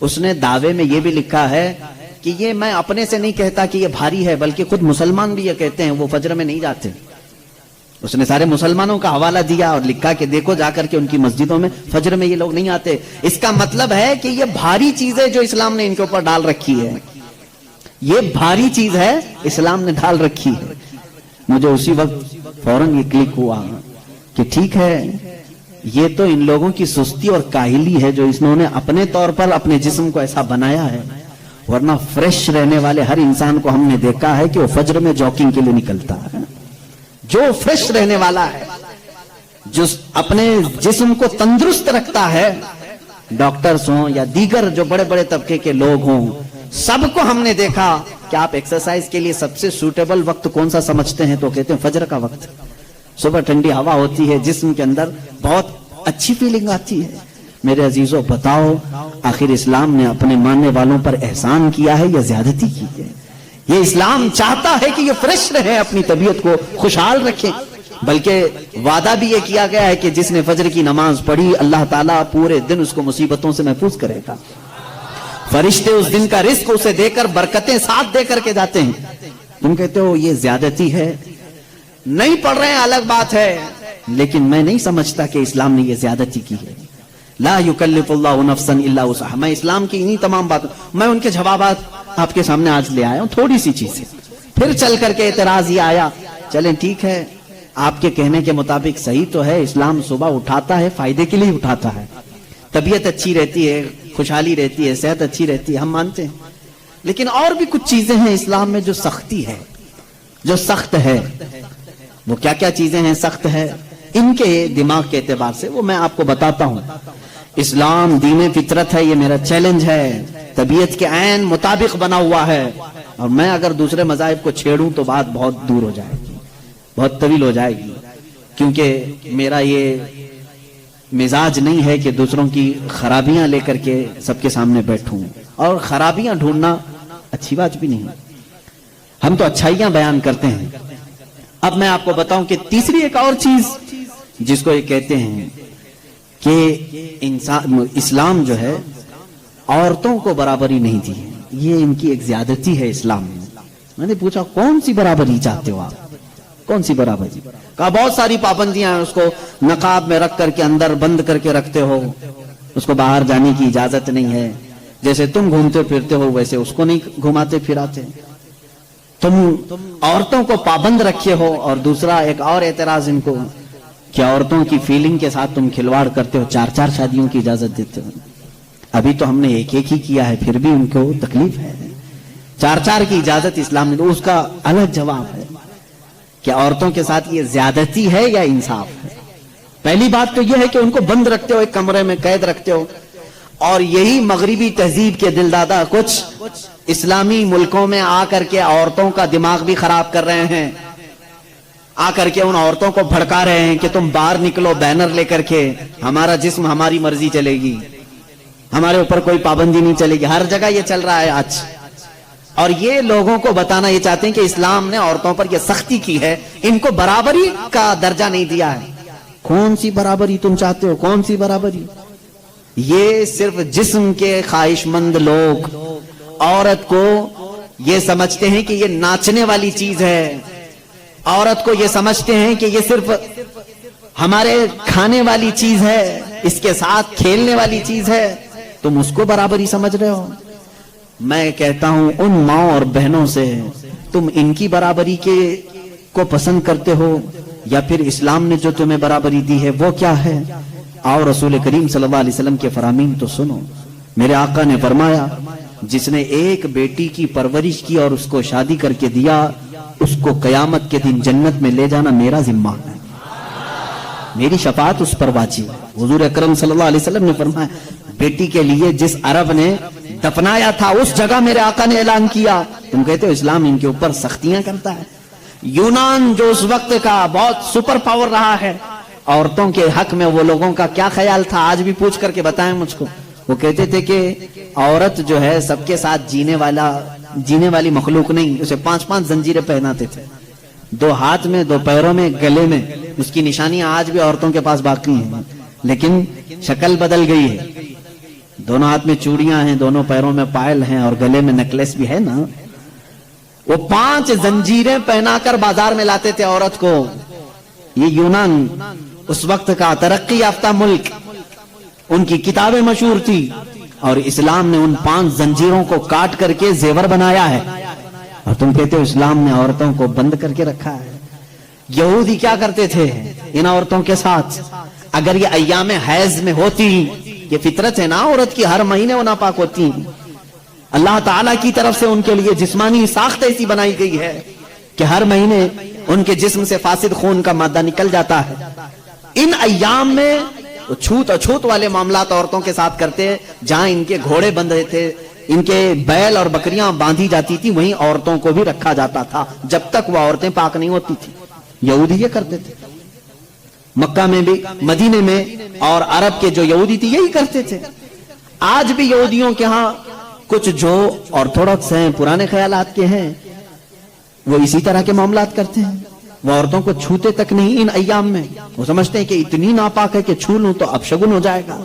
اس نے دعوے میں یہ بھی لکھا ہے کہ یہ میں اپنے سے نہیں کہتا کہ یہ بھاری ہے، بلکہ خود مسلمان بھی یہ کہتے ہیں، وہ فجر میں نہیں جاتے. اس نے سارے مسلمانوں کا حوالہ دیا اور لکھا کہ دیکھو جا کر کے ان کی مسجدوں میں فجر میں یہ لوگ نہیں آتے. اس کا مطلب ہے کہ یہ بھاری چیز ہے جو اسلام نے ان کے اوپر ڈال رکھی ہے، یہ بھاری چیز ہے اسلام نے ڈال رکھی ہے. مجھے اسی وقت فوراً یہ کلک ہوا کہ ٹھیک ہے، یہ تو ان لوگوں کی سستی اور کاہلی ہے جو انہوں نے اپنے طور پر اپنے جسم کو ایسا بنایا ہے. ورنہ فریش رہنے والے ہر انسان کو ہم نے دیکھا ہے کہ وہ فجر میں جاگنگ کے لیے نکلتا ہے. جو فریش رہنے والا ہے، جو اپنے جسم کو تندرست رکھتا ہے، ڈاکٹرز ہوں یا دیگر جو بڑے بڑے طبقے کے لوگ ہوں، سب کو ہم نے دیکھا کہ آپ ایکسرسائز کے لیے سب سے سوٹیبل وقت کون سا سمجھتے ہیں؟ تو کہتے ہیں فجر کا وقت. صبح ٹھنڈی ہوا ہوتی ہے، جسم کے اندر بہت اچھی فیلنگ آتی ہے. میرے عزیزوں، بتاؤ آخر اسلام نے اپنے ماننے والوں پر احسان کیا ہے یا زیادتی کی ہے؟ یہ اسلام چاہتا ہے کہ یہ فریش رہے، اپنی طبیعت کو خوشحال رکھیں. بلکہ وعدہ بھی یہ کیا گیا ہے کہ جس نے فجر کی نماز پڑھی اللہ تعالیٰ پورے دن اس کو مصیبتوں سے محفوظ کرے گا. فرشتے اس دن کا رزق اسے دے کر برکتیں ساتھ دے کر کے جاتے ہیں. تم کہتے ہو یہ زیادتی ہے، نہیں پڑھ رہے ہیں الگ بات ہے، لیکن میں نہیں سمجھتا کہ اسلام نے یہ زیادتی کی ہے. لا یکلف اللہ نفسا الا وسعها. میں اسلام کی انہی تمام باتوں، میں ان کے جوابات آپ کے سامنے آج لے آیا ہوں، تھوڑی سی چیزیں. پھر چل کر کے اعتراض یہ آیا، چلیں ٹھیک ہے، آپ کے کہنے کے مطابق صحیح تو ہے، اسلام صبح اٹھاتا ہے فائدے کے لیے اٹھاتا ہے، طبیعت اچھی رہتی ہے، خوشحالی رہتی ہے، صحت اچھی رہتی ہے، ہم مانتے ہیں. لیکن اور بھی کچھ چیزیں ہیں اسلام میں جو سختی ہے، جو سخت ہے. وہ کیا کیا چیزیں ہیں سخت ہے ان کے دماغ کے اعتبار سے، وہ میں آپ کو بتاتا ہوں. اسلام دین فطرت ہے، یہ میرا چیلنج ہے، طبیعت کے عین مطابق بنا ہوا ہے، اور میں اگر دوسرے مذاہب کو چھیڑوں تو بات بہت دور ہو جائے گی، بہت طویل ہو جائے گی، کیونکہ میرا یہ مزاج نہیں ہے کہ دوسروں کی خرابیاں لے کر کے سب کے سامنے بیٹھوں، اور خرابیاں ڈھونڈنا اچھی بات بھی نہیں. ہم تو اچھائیاں بیان کرتے ہیں. اب میں آپ کو بتاؤں کہ تیسری ایک اور چیز جس کو یہ کہتے ہیں کہ اسلام جو ہے عورتوں کو برابری نہیں دی ہے، یہ ان کی ایک زیادتی ہے اسلام میں. میں نے پوچھا کون سی برابری چاہتے ہو آپ، کون سی برابری؟ کہا بہت ساری پابندیاں ہیں، اس کو نقاب میں رکھ کر کے اندر بند کر کے رکھتے ہو، اس کو باہر جانے کی اجازت نہیں ہے، جیسے تم گھومتے پھرتے ہو ویسے اس کو نہیں گھماتے پھراتے، تم عورتوں کو پابند رکھے ہو. اور دوسرا ایک اور اعتراض ان کو کہ عورتوں کی فیلنگ کے ساتھ تم کھلواڑ کرتے ہو، 4 شادیوں کی اجازت دیتے ہو. ابھی تو ہم نے ایک ہی کیا ہے، پھر بھی ان کو تکلیف ہے. 4 کی اجازت اسلام نے، اس کا الگ جواب ہے کہ عورتوں کے ساتھ یہ زیادتی ہے یا انصاف ہے. پہلی بات تو یہ ہے کہ ان کو بند رکھتے ہو، ایک کمرے میں قید رکھتے ہو، اور یہی مغربی تہذیب کے دلدادہ کچھ اسلامی ملکوں میں آ کر کے عورتوں کا دماغ بھی خراب کر رہے ہیں. آ کر کے ان عورتوں کو بھڑکا رہے ہیں کہ تم باہر نکلو بینر لے کر کے، ہمارا جسم ہماری مرضی چلے گی، ہمارے اوپر کوئی پابندی نہیں چلے گی. ہر جگہ یہ چل رہا ہے آج. اور یہ لوگوں کو بتانا یہ چاہتے ہیں کہ اسلام نے عورتوں پر یہ سختی کی ہے، ان کو برابری کا درجہ نہیں دیا ہے. کون سی برابری تم چاہتے ہو؟ کون سی برابری؟ یہ صرف جسم کے خواہش مند لوگ عورت کو یہ سمجھتے ہیں کہ یہ ناچنے والی چیز ہے، عورت کو یہ سمجھتے ہیں کہ یہ صرف ہمارے کھانے والی چیز ہے، اس کے ساتھ کھیلنے والی چیز ہے. تم اس کو برابری سمجھ رہے ہو. میں کہتا ہوں ان ماں اور بہنوں سے، تم ان کی برابری کو پسند کرتے ہو یا پھر اسلام نے جو تمہیں برابری دی ہے وہ کیا ہے؟ اور رسول کریم صلی اللہ علیہ وسلم کے فرامین تو سنو. میرے آقا نے فرمایا جس نے ایک بیٹی کی پرورش کی اور اس کو شادی کر کے دیا، اس کو قیامت کے دن جنت میں لے جانا میرا ذمہ ہے، میری شفاعت اس پر واجب ہے. حضور اکرم صلی اللہ علیہ وسلم نے فرمایا بیٹی کے لیے جس عرب نے دفنایا تھا اس جگہ میرے آقا نے اعلان کیا. تم کہتے ہو اسلام ان کے اوپر سختیاں کرتا ہے. یونان جو اس وقت کا بہت سپر پاور رہا ہے، عورتوں کے حق میں وہ لوگوں کا کیا خیال تھا؟ آج بھی پوچھ کر کے بتائیں مجھ کو. وہ کہتے تھے کہ عورت جو ہے سب کے ساتھ جینے والی مخلوق نہیں، اسے 5 زنجیریں پہناتے تھے، 2 ہاتھ میں، 2 پیروں میں، گلے میں. اس کی نشانیاں آج بھی عورتوں کے پاس باقی ہیں، لیکن شکل بدل گئی ہے. دونوں ہاتھ میں چوڑیاں ہیں، دونوں پیروں میں پائل ہیں، اور گلے میں نیکلیس بھی ہے نا. وہ 5 زنجیریں پہنا کر بازار میں لاتے تھے عورت کو. یہ یونان اس وقت کا ترقی یافتہ ملک، ان کی کتابیں مشہور تھی، اور اسلام نے ان 5 زنجیروں کو کاٹ کر کے زیور بنایا ہے. اور تم کہتے ہو اسلام نے عورتوں کو بند کر کے رکھا ہے. یہودی کیا کرتے تھے ان عورتوں کے ساتھ؟ اگر یہ ایام حیض میں ہوتی، یہ فطرت ہے نا عورت کی، ہر مہینے وہ ناپاک ہوتی، اللہ تعالیٰ کی طرف سے ان کے لیے جسمانی ساخت ایسی بنائی گئی ہے کہ ہر مہینے ان کے جسم سے فاسد خون کا مادہ نکل جاتا ہے. ان ایام میں وہ چھوت اچھوت والے معاملات عورتوں کے ساتھ کرتے، جہاں ان کے گھوڑے بندھے تھے، ان کے بیل اور بکریاں باندھی جاتی تھی، وہیں عورتوں کو بھی رکھا جاتا تھا جب تک وہ عورتیں پاک نہیں ہوتی تھی. یہودی یہ کرتے تھے، مکہ میں بھی، مدینے میں، اور عرب کے جو یہودی تھی یہی کرتے تھے. آج بھی یہودیوں کے ہاں کچھ جو آرتھوڈاکس ہیں، پرانے خیالات کے ہیں، وہ اسی طرح کے معاملات کرتے ہیں. وہ عورتوں کو چھوتے تک نہیں ان ایام میں. وہ سمجھتے ہیں کہ اتنی ناپاک ہے کہ چھو لوں تو اپشگن ہو جائے گا.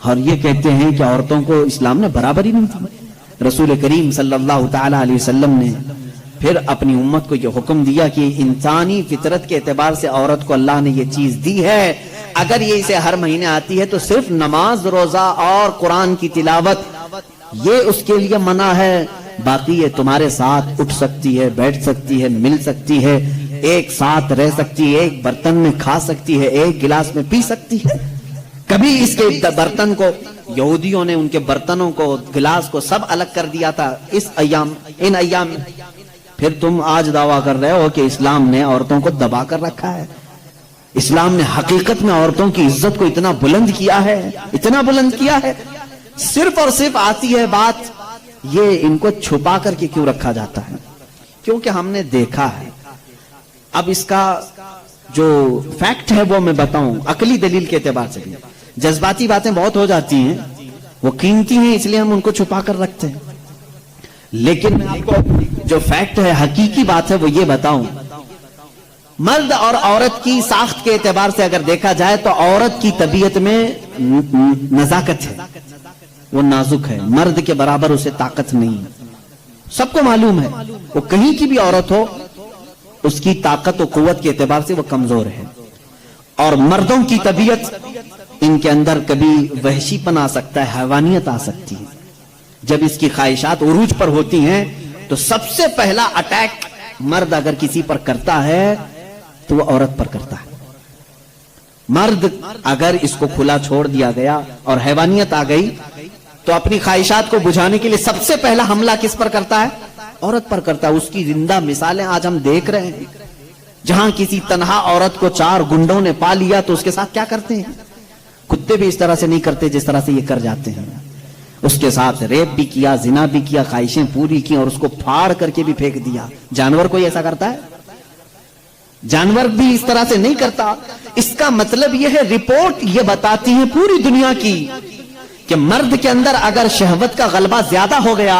اور یہ کہتے ہیں کہ عورتوں کو اسلام نے برابری نہیں دی. رسول کریم صلی اللہ تعالی علیہ وسلم نے پھر اپنی امت کو یہ حکم دیا کہ انسانی فطرت کے اعتبار سے عورت کو اللہ نے یہ چیز دی ہے، اگر یہ اسے ہر مہینے آتی ہے تو صرف نماز، روزہ اور قرآن کی تلاوت یہ اس کے لیے منع ہے. باقی یہ تمہارے ساتھ اٹھ سکتی ہے، بیٹھ سکتی ہے، مل سکتی ہے، ایک ساتھ رہ سکتی ہے، ایک برتن میں کھا سکتی ہے، ایک گلاس میں پی سکتی ہے. کبھی اس کے برتن کو یہودیوں نے ان کے برتنوں کو گلاس کو سب الگ کر دیا تھا ان ایام میں. پھر تم آج دعویٰ کر رہے ہو کہ اسلام نے عورتوں کو دبا کر رکھا ہے. اسلام نے حقیقت میں عورتوں کی عزت کو اتنا بلند کیا ہے, اتنا بلند کیا ہے. صرف اور صرف آتی ہے بات یہ ان کو چھپا کر کے کیوں رکھا جاتا ہے, کیونکہ ہم نے دیکھا ہے. اب اس کا جو فیکٹ ہے وہ میں بتاؤں, عقلی دلیل کے اعتبار سے بھی. جذباتی باتیں بہت ہو جاتی ہیں, وہ قیمتی ہیں اس لیے ہم ان کو چھپا کر رکھتے ہیں. لیکن میں آپ کو جو فیکٹ ہے, حقیقی بات ہے, وہ یہ بتاؤں. مرد اور عورت کی ساخت کے اعتبار سے اگر دیکھا جائے تو عورت کی طبیعت میں نزاکت ہے, وہ نازک ہے. مرد کے برابر اسے طاقت نہیں, سب کو معلوم ہے. وہ کہیں کی بھی عورت ہو, اس کی طاقت و قوت کے اعتبار سے وہ کمزور ہے. اور مردوں کی طبیعت, ان کے اندر کبھی وحشی پن آ سکتا ہے, حیوانیت آ سکتی ہے. جب اس کی خواہشات عروج پر ہوتی ہیں تو سب سے پہلا اٹیک مرد اگر کسی پر کرتا ہے تو وہ عورت پر کرتا ہے. مرد اگر اس کو کھلا چھوڑ دیا گیا اور حیوانیت آ گئی تو اپنی خواہشات کو بجھانے کے لیے سب سے پہلا حملہ کس پر کرتا ہے؟ عورت پر کرتا ہے. اس کی زندہ مثالیں آج ہم دیکھ رہے ہیں. جہاں کسی تنہا عورت کو 4 گنڈوں نے پا لیا تو اس کے ساتھ کیا کرتے ہیں؟ کتے بھی اس طرح سے نہیں کرتے جس طرح سے یہ کر جاتے ہیں. اس کے ساتھ ریپ بھی کیا, زنا بھی کیا, خواہشیں پوری کی اور اس کو پھاڑ کر کے بھی پھینک دیا. جانور کوئی ایسا کرتا ہے؟ جانور بھی اس طرح سے نہیں کرتا. اس کا مطلب یہ ہے, رپورٹ یہ بتاتی ہے پوری دنیا کی کہ مرد کے اندر اگر شہوت کا غلبہ زیادہ ہو گیا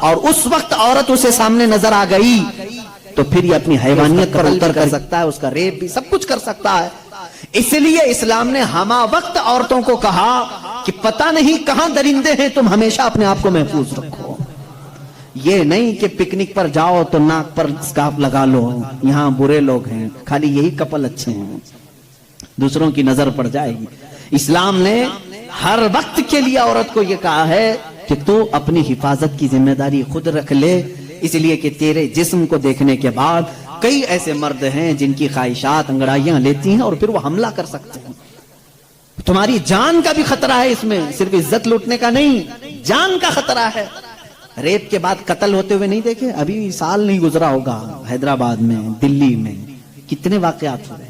اور اس وقت عورت اسے سامنے نظر آ گئی تو پھر یہ اپنی حیوانیت پر اتر کر سکتا ہے, اس کا ریپ بھی سب کچھ کر سکتا ہے. اس لیے اسلام نے ہما وقت عورتوں کو کہا کہ پتہ نہیں کہاں درندے ہیں, تم ہمیشہ اپنے آپ کو محفوظ رکھو. یہ نہیں کہ پکنک پر جاؤ تو ناک پر اسکارف لگا لو, یہاں برے لوگ ہیں, خالی یہی کپل اچھے ہیں, دوسروں کی نظر پڑ جائے گی. اسلام نے ہر وقت کے لیے عورت کو یہ کہا ہے کہ تو اپنی حفاظت کی ذمہ داری خود رکھ لے, اس لیے کہ تیرے جسم کو دیکھنے کے بعد کئی ایسے مرد ہیں جن کی خواہشات انگڑائیاں لیتی ہیں اور پھر وہ حملہ کر سکتے ہیں. تمہاری جان کا بھی خطرہ ہے اس میں, صرف عزت لوٹنے کا نہیں, جان کا خطرہ ہے. ریپ کے بعد قتل ہوتے ہوئے نہیں دیکھے؟ ابھی سال نہیں گزرا ہوگا, حیدرآباد میں, دلی میں کتنے واقعات ہوئے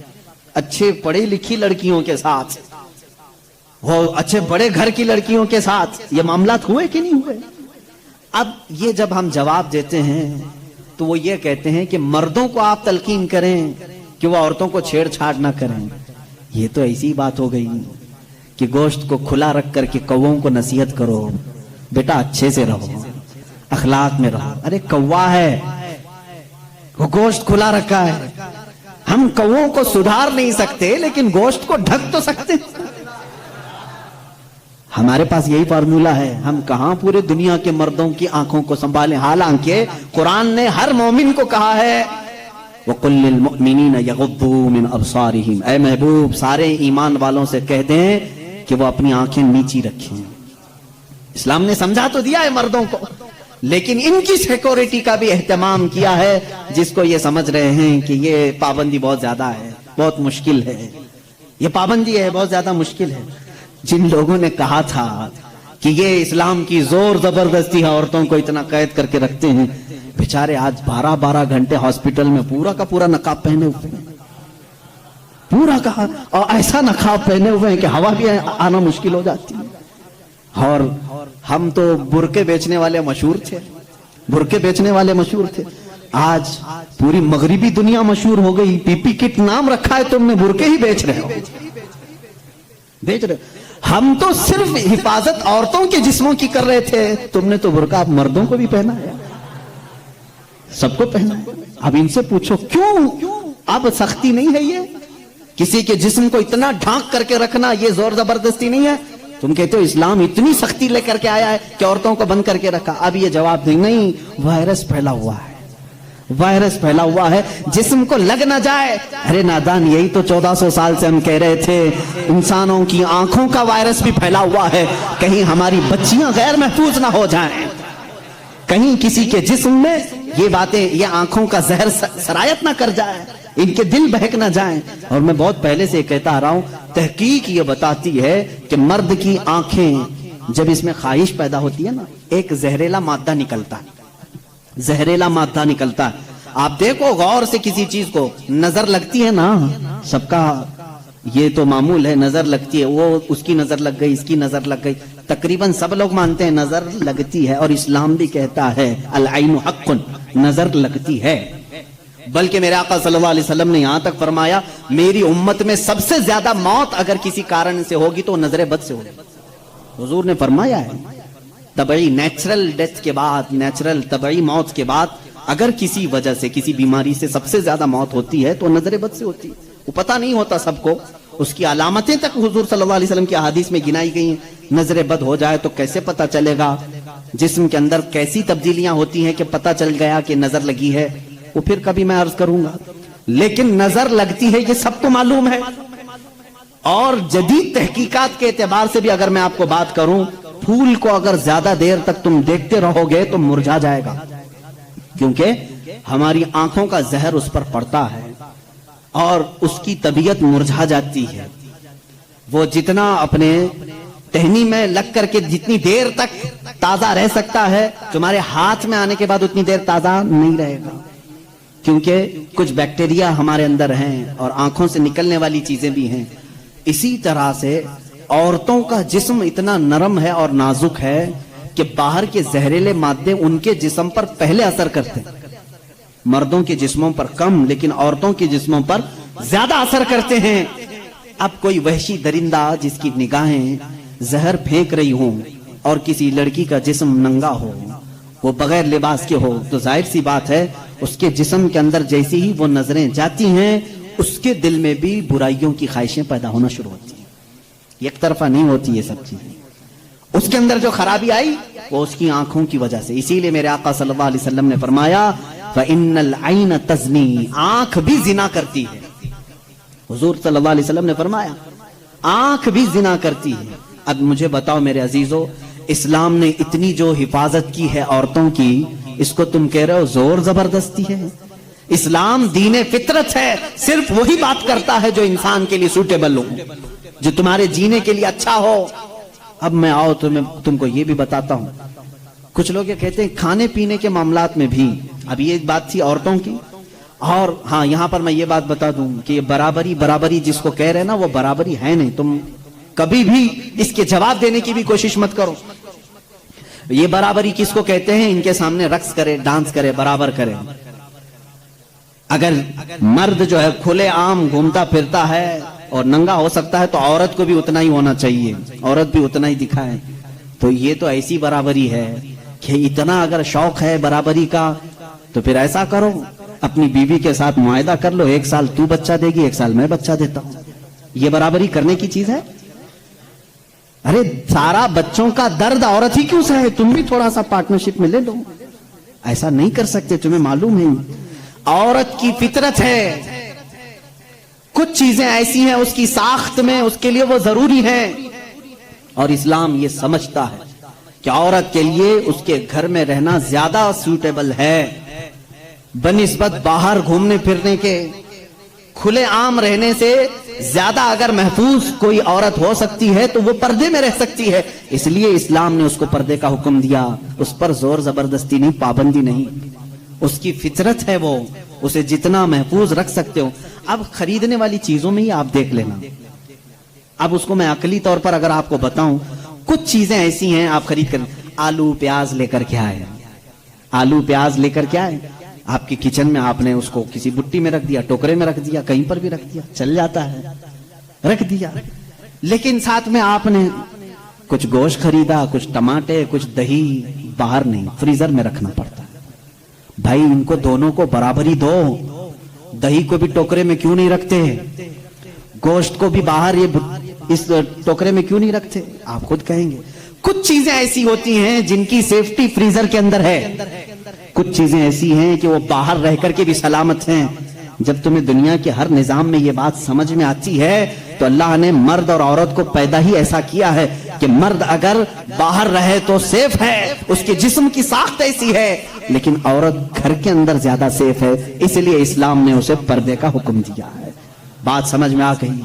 اچھے پڑھی لکھی لڑکیوں کے ساتھ, وہ اچھے بڑے گھر کی لڑکیوں کے ساتھ. یہ معاملات ہوئے کہ نہیں ہوئے؟ اب یہ جب ہم جواب دیتے ہیں تو وہ یہ کہتے ہیں کہ مردوں کو آپ تلقین کریں کہ وہ عورتوں کو چھیڑ چھاڑ نہ کریں. یہ تو ایسی بات ہو گئی کہ گوشت کو کھلا رکھ کر کے کووں کو نصیحت کرو, بیٹا اچھے سے رہو, اخلاق میں رہو. ارے کوا ہے, وہ گوشت کھلا رکھا ہے. ہم کووں کو سدھار نہیں سکتے لیکن گوشت کو ڈھک تو سکتے. ہمارے پاس یہی فارمولہ ہے. ہم کہاں پورے دنیا کے مردوں کی آنکھوں کو سنبھالیں, حالانکہ قرآن نے ہر مومن کو کہا ہے وَقُلْ لِلْمُؤْمِنِينَ يَغُضُّوا مِنْ أَبْصَارِهِمْ, اے محبوب سارے ایمان والوں سے کہہ دیں کہ وہ اپنی آنکھیں نیچی رکھیں. اسلام نے سمجھا تو دیا ہے مردوں کو, لیکن ان کی سیکورٹی کا بھی اہتمام کیا ہے, جس کو یہ سمجھ رہے ہیں کہ یہ پابندی بہت زیادہ ہے, بہت مشکل ہے. یہ پابندی ہے, بہت زیادہ مشکل ہے. جن لوگوں نے کہا تھا کہ یہ اسلام کی زور زبردستی ہے, عورتوں کو اتنا قید کر کے رکھتے ہیں, بیچارے آج 12-12 گھنٹے ہاسپٹل میں پورا کا پورا نقاب پہنے ہوئے ہیں, پورا کا, اور ایسا نقاب پہنے ہوئے ہیں کہ ہوا بھی آنا مشکل ہو جاتی ہے. اور ہم تو برقے بیچنے والے مشہور تھے, برقے بیچنے والے مشہور تھے. آج پوری مغربی دنیا مشہور ہو گئی. پی پی کٹ نام رکھا ہے, تم نے برقے ہی بیچ رہے ہو, بیچ رہے. ہم تو صرف حفاظت عورتوں کے جسموں کی کر رہے تھے, تم نے تو برقع مردوں کو بھی پہنا ہے, سب کو پہنا ہے. اب ان سے پوچھو کیوں اب سختی نہیں ہے؟ یہ کسی کے جسم کو اتنا ڈھانک کر کے رکھنا یہ زور زبردستی نہیں ہے. تم کہتے ہو اسلام اتنی سختی لے کر کے آیا ہے کہ عورتوں کو بند کر کے رکھا. اب یہ جواب نہیں, وائرس پھیلا ہوا ہے, وائرس پھیلا ہوا ہے, جسم کو لگ نہ جائے. ارے نادان, یہی تو 1400 سال سے ہم کہہ رہے تھے انسانوں کی آنکھوں کا وائرس بھی پھیلا ہوا ہے, کہیں ہماری بچیاں غیر محفوظ نہ ہو جائیں, کہیں کسی کے جسم میں یہ باتیں, یہ آنکھوں کا زہر سرایت نہ کر جائے, ان کے دل بہک نہ جائیں. اور میں بہت پہلے سے کہتا آ رہا ہوں, تحقیق یہ بتاتی ہے کہ مرد کی آنکھیں جب اس میں خواہش پیدا ہوتی ہے نا، ایک زہریلا مادہ نکلتا ہے، زہریلا مادہ نکلتا ہے. آپ دیکھو غور سے کسی چیز کو، نظر لگتی ہے نا، سب کا یہ تو معمول ہے، نظر لگتی ہے، وہ اس کی نظر لگ گئی، اس کی نظر لگ گئی، تقریباً سب لوگ مانتے ہیں نظر لگتی ہے، اور اسلام بھی کہتا ہے العین حق، نظر لگتی ہے. بلکہ میرے آقا صلی اللہ علیہ وسلم نے یہاں تک فرمایا میری امت میں سب سے زیادہ موت اگر کسی کارن سے ہوگی تو نظر بد سے ہوگی. حضور نے فرمایا ہے طبعی نیچرل ڈیتھ کے بعد، نیچرل طبعی موت کے بعد اگر کسی وجہ سے، کسی بیماری سے سب سے زیادہ موت ہوتی ہے تو نظر بد سے ہوتی ہے. وہ پتہ نہیں ہوتا سب کو، اس کی علامتیں تک حضور صلی اللہ علیہ وسلم کی احادیث میں گنائی گئی ہیں. نظر بد ہو جائے تو کیسے پتہ چلے گا؟ جسم کے اندر کیسی تبدیلیاں ہوتی ہیں کہ پتہ چل گیا کہ نظر لگی ہے، وہ پھر کبھی میں عرض کروں گا. لیکن نظر لگتی ہے یہ سب کو معلوم ہے. اور جدید تحقیقات کے اعتبار سے بھی اگر میں آپ کو بات کروں، پھول کو اگر زیادہ دیر تک تم دیکھتے رہو گے تو مرجھا جائے گا، کیونکہ ہماری آنکھوں کا زہر اس پر پڑتا ہے اور اس کی طبیعت مرجھا جاتی ہے. وہ جتنا اپنے ٹہنی میں لگ کر کے جتنی دیر تک تازہ رہ سکتا ہے، تمہارے ہاتھ میں آنے کے بعد اتنی دیر تازہ نہیں رہے گا، کیونکہ کچھ بیکٹیریا ہمارے اندر ہیں اور آنکھوں سے نکلنے والی چیزیں بھی ہیں. اسی طرح سے عورتوں کا جسم اتنا نرم ہے اور نازک ہے کہ باہر کے زہریلے مادے ان کے جسم پر پہلے اثر کرتے ہیں. مردوں کے جسموں پر کم، لیکن عورتوں کے جسموں پر زیادہ اثر کرتے ہیں. اب کوئی وحشی درندہ جس کی نگاہیں زہر پھینک رہی ہوں اور کسی لڑکی کا جسم ننگا ہو، وہ بغیر لباس کے ہو، تو ظاہر سی بات ہے اس کے جسم کے اندر جیسی ہی وہ نظریں جاتی ہیں، اس کے دل میں بھی برائیوں کی خواہشیں پیدا ہونا شروع ہوتی ہیں. ایک طرفہ نہیں ہوتی یہ سب چیزیں. اس کے اندر جو خرابی آئی وہ اس کی آنکھوں کی وجہ سے. اسی لیے میرے آقا صلی اللہ علیہ وسلم نے فرمایا فَإِنَّ الْعَيْنَ تَزْنِي، آنکھ بھی زنا کرتی ہے. حضور صلی اللہ علیہ وسلم نے فرمایا آنکھ بھی زنا کرتی ہے. اب مجھے بتاؤ میرے عزیزو، اسلام نے اتنی جو حفاظت کی ہے عورتوں کی، اس کو تم کہہ رہے ہو زور زبردستی ہے؟ اسلام دین فطرت ہے، صرف وہی بات کرتا ہے جو انسان کے لیے سوٹیبل ہو، جو تمہارے جینے کے لیے اچھا ہو. اب میں آؤ تو میں تم کو یہ بھی بتاتا ہوں. کچھ لوگ یہ کہتے ہیں کھانے پینے کے معاملات میں بھی، اب یہ بات تھی عورتوں کی. اور ہاں یہاں پر میں یہ بات بتا دوں کہ یہ برابری جس کو کہہ رہے ہیں نا، وہ برابری ہے نہیں. تم کبھی بھی اس کے جواب دینے کی بھی کوشش مت کرو. یہ برابری کس کو کہتے ہیں؟ ان کے سامنے رقص کرے، ڈانس کرے، برابر کرے. اگر مرد جو ہے کھلے عام گھومتا پھرتا ہے اور ننگا ہو سکتا ہے تو عورت کو بھی اتنا ہی ہونا چاہیے، عورت بھی اتنا ہی دکھائے. تو یہ تو ایسی برابری ہے کہ اتنا اگر شوق ہے برابری کا تو پھر ایسا کرو، اپنی بیوی کے ساتھ معاہدہ کر لو، 1 سال تو بچہ دے گی، 1 سال میں بچہ دیتا ہوں. یہ برابری کرنے کی چیز ہے؟ ارے سارا بچوں کا درد عورت ہی کیوں سا ہے؟ تم بھی تھوڑا سا پارٹنرشپ میں لے لو. ایسا نہیں کر سکتے، تمہیں معلوم ہے عورت کی فطرت ہے. کچھ چیزیں ایسی ہیں اس کی ساخت میں، اس کے لیے وہ ضروری ہیں، اور اسلام یہ سمجھتا ہے کہ عورت کے لیے اس کے گھر میں رہنا زیادہ سوٹیبل ہے بنسبت باہر گھومنے پھرنے کے. کھلے عام رہنے سے زیادہ اگر محفوظ کوئی عورت ہو سکتی ہے تو وہ پردے میں رہ سکتی ہے. اس لیے اسلام نے اس کو پردے کا حکم دیا. اس پر زور زبردستی نہیں، پابندی نہیں. اس کی فطرت ہے، وہ اسے جتنا محفوظ رکھ سکتے ہو. اب خریدنے والی چیزوں میں ہی آپ دیکھ لینا. اب اس کو میں عقلی طور پر اگر آپ کو بتاؤں، کچھ چیزیں ایسی ہیں آپ خرید کر، آلو پیاز لے کر کے آئے، آلو پیاز لے کر کے آئے آپ کی کچن میں، آپ نے اس کو کسی بٹی میں رکھ دیا، ٹوکرے میں رکھ دیا، کہیں پر بھی رکھ دیا، چل جاتا ہے، رکھ دیا. لیکن ساتھ میں آپ نے کچھ گوشت خریدا، کچھ ٹماٹے، کچھ دہی، باہر نہیں، فریزر میں رکھنا پڑتا ہے. بھائی ان کو دونوں کو برابری دو. دہی کو بھی ٹوکرے میں کیوں نہیں رکھتے؟ گوشت کو بھی باہر یہ اس ٹوکرے میں کیوں نہیں رکھتے؟ آپ خود کہیں گے. کچھ چیزیں ایسی ہوتی ہیں جن کی سیفٹی فریزر کے اندر ہے، کچھ چیزیں ایسی ہیں کہ وہ باہر رہ کر کے بھی سلامت ہیں. جب تمہیں دنیا کے ہر نظام میں یہ بات سمجھ میں آتی ہے تو اللہ نے مرد اور عورت کو پیدا ہی ایسا کیا ہے کہ مرد اگر باہر رہے تو سیف ہے، اس کے جسم کی ساخت ایسی ہے، لیکن عورت گھر کے اندر زیادہ سیف ہے. اس لیے اسلام نے اسے پردے کا حکم دیا ہے. بات سمجھ میں آ گئی؟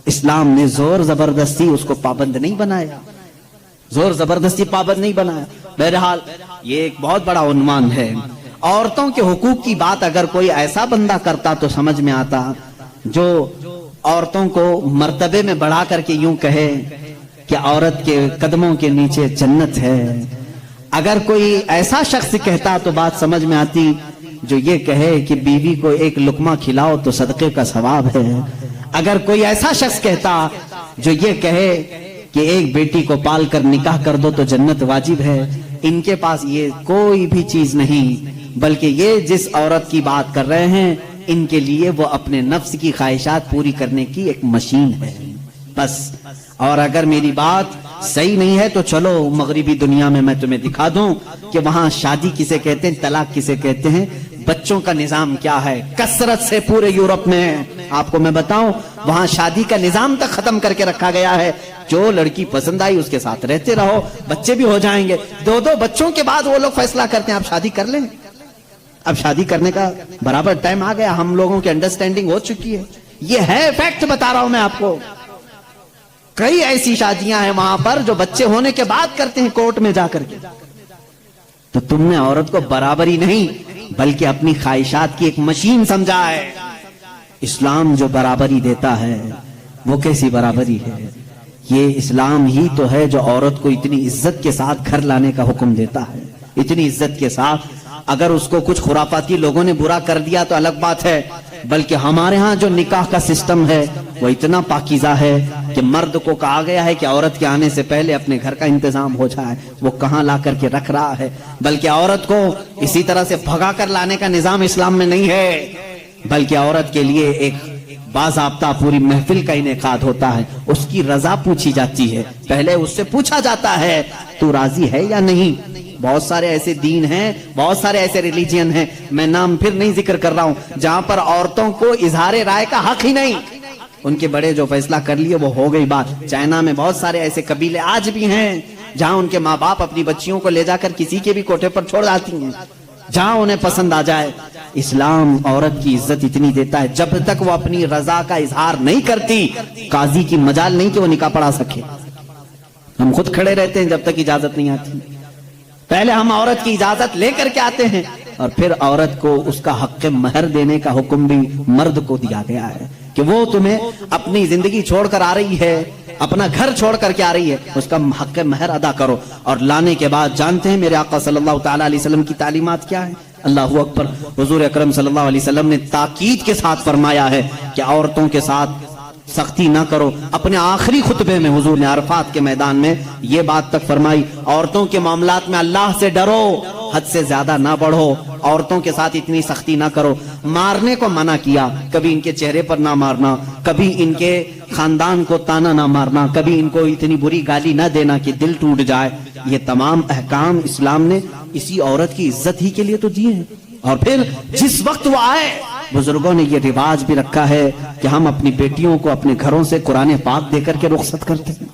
اسلام نے زور زبردستی اس کو پابند نہیں بنایا. زور زبردستی پابند نہیں بنایا. بہرحال یہ ایک بہت بڑا عنوان ہے. عورتوں کے حقوق کی بات اگر کوئی ایسا بندہ کرتا تو سمجھ میں آتا جو عورتوں کو مرتبے میں بڑھا کر کے یوں کہے کہ عورت کے قدموں کے نیچے جنت ہے. اگر کوئی ایسا شخص کہتا تو بات سمجھ میں آتی جو یہ کہے کہ بیوی کو ایک لقمہ کھلاؤ تو صدقے کا ثواب ہے. اگر کوئی ایسا شخص کہتا جو یہ کہے کہ ایک بیٹی کو پال کر نکاح کر دو تو جنت واجب ہے. ان کے پاس یہ کوئی بھی چیز نہیں، بلکہ یہ جس عورت کی بات کر رہے ہیں ان کے لیے وہ اپنے نفس کی خواہشات پوری کرنے کی ایک مشین ہے بس. اور اگر میری بات صحیح نہیں ہے تو چلو مغربی دنیا میں تمہیں دکھا دوں کہ وہاں شادی کسے کہتے ہیں، طلاق کسے کہتے ہیں، بچوں کا نظام کیا ہے. کثرت سے پورے یورپ میں آپ کو میں بتاؤں وہاں شادی کا نظام تک ختم کر کے رکھا گیا ہے. جو لڑکی پسند آئی اس کے ساتھ رہتے رہو، بچے بھی ہو جائیں گے. 2 بچوں کے بعد وہ لوگ فیصلہ کرتے ہیں آپ شادی کر لیں. اب شادی کرنے کا برابر ٹائم آ گیا، ہم لوگوں کی انڈرسٹینڈنگ ہو چکی ہے. یہ ہے فیکٹ بتا رہا ہوں میں آپ کو. کئی ایسی شادیاں ہیں وہاں پر جو بچے ہونے کے بعد کرتے ہیں کورٹ میں جا کر کے. تو تم نے عورت کو برابری نہیں بلکہ اپنی خواہشات کی ایک مشین سمجھا ہے. اسلام جو برابری دیتا ہے وہ کیسی برابری ہے؟ یہ اسلام ہی تو ہے جو عورت کو اتنی عزت کے ساتھ گھر لانے کا حکم دیتا ہے. اتنی عزت کے ساتھ. اگر اس کو کچھ خرافاتی لوگوں نے برا کر دیا تو الگ بات ہے، بلکہ ہمارے ہاں جو نکاح کا سسٹم ہے وہ اتنا پاکیزہ ہے کہ مرد کو کہا گیا ہے کہ عورت کے آنے سے پہلے اپنے گھر کا انتظام ہو جائے. وہ کہاں لا کر کے رکھ رہا ہے. بلکہ عورت کو اسی طرح سے بھگا کر لانے کا نظام اسلام میں نہیں ہے، بلکہ عورت کے لیے ایک باضابطہ پوری محفل کا انعقاد ہوتا ہے. اس کی رضا پوچھی جاتی ہے. پہلے اس سے پوچھا جاتا ہے تو راضی ہے یا نہیں. بہت سارے ایسے دین ہیں، بہت سارے ایسے ریلیجین ہیں، میں نام پھر نہیں ذکر کر رہا ہوں، جہاں پر عورتوں کو اظہار رائے کا حق ہی نہیں. ان کے بڑے جو فیصلہ کر لیے وہ ہو گئی بات. چائنا میں بہت سارے ایسے قبیلے آج بھی ہیں جہاں ان کے ماں باپ اپنی بچیوں کو لے جا کر کسی کے بھی کوٹھے پر چھوڑ جاتی ہیں جہاں انہیں پسند آ جائے. اسلام عورت کی عزت اتنی دیتا ہے جب تک وہ اپنی رضا کا اظہار نہیں کرتی قاضی کی مجال نہیں کہ وہ نکاح پڑھا سکے. ہم خود کھڑے رہتے ہیں جب تک اجازت نہیں آتی. پہلے ہم عورت کی اجازت لے کر کے آتے ہیں اور پھر عورت کو اس کا حق مہر دینے کا حکم بھی مرد کو دیا گیا ہے کہ وہ تمہیں اپنی زندگی چھوڑ کر آ رہی ہے، اپنا گھر چھوڑ کر کے آ رہی ہے، اس کا حق مہر ادا کرو. اور لانے کے بعد جانتے ہیں میرے آقا صلی اللہ تعالی علیہ وسلم کی تعلیمات کیا ہے؟ اللہ اکبر. حضور اکرم صلی اللہ علیہ وسلم نے تاکید کے ساتھ فرمایا ہے کہ عورتوں کے ساتھ سختی نہ کرو. اپنے آخری خطبے میں حضور نے عرفات کے میدان میں یہ بات تک فرمائی، عورتوں کے معاملات میں اللہ سے ڈرو، حد سے زیادہ نہ بڑھو، عورتوں کے ساتھ اتنی سختی نہ کرو. مارنے کو منع کیا، کبھی ان کے چہرے پر نہ مارنا، کبھی ان کے خاندان کو تانا نہ مارنا، کبھی ان کو اتنی بری گالی نہ دینا کہ دل ٹوٹ جائے. یہ تمام احکام اسلام نے اسی عورت کی عزت ہی کے لیے تو دیے ہیں. اور پھر جس وقت وہ آئے بزرگوں نے یہ رواج بھی رکھا ہے کہ ہم اپنی بیٹیوں کو اپنے گھروں سے قرآن پاک دے کر کے رخصت کرتے ہیں،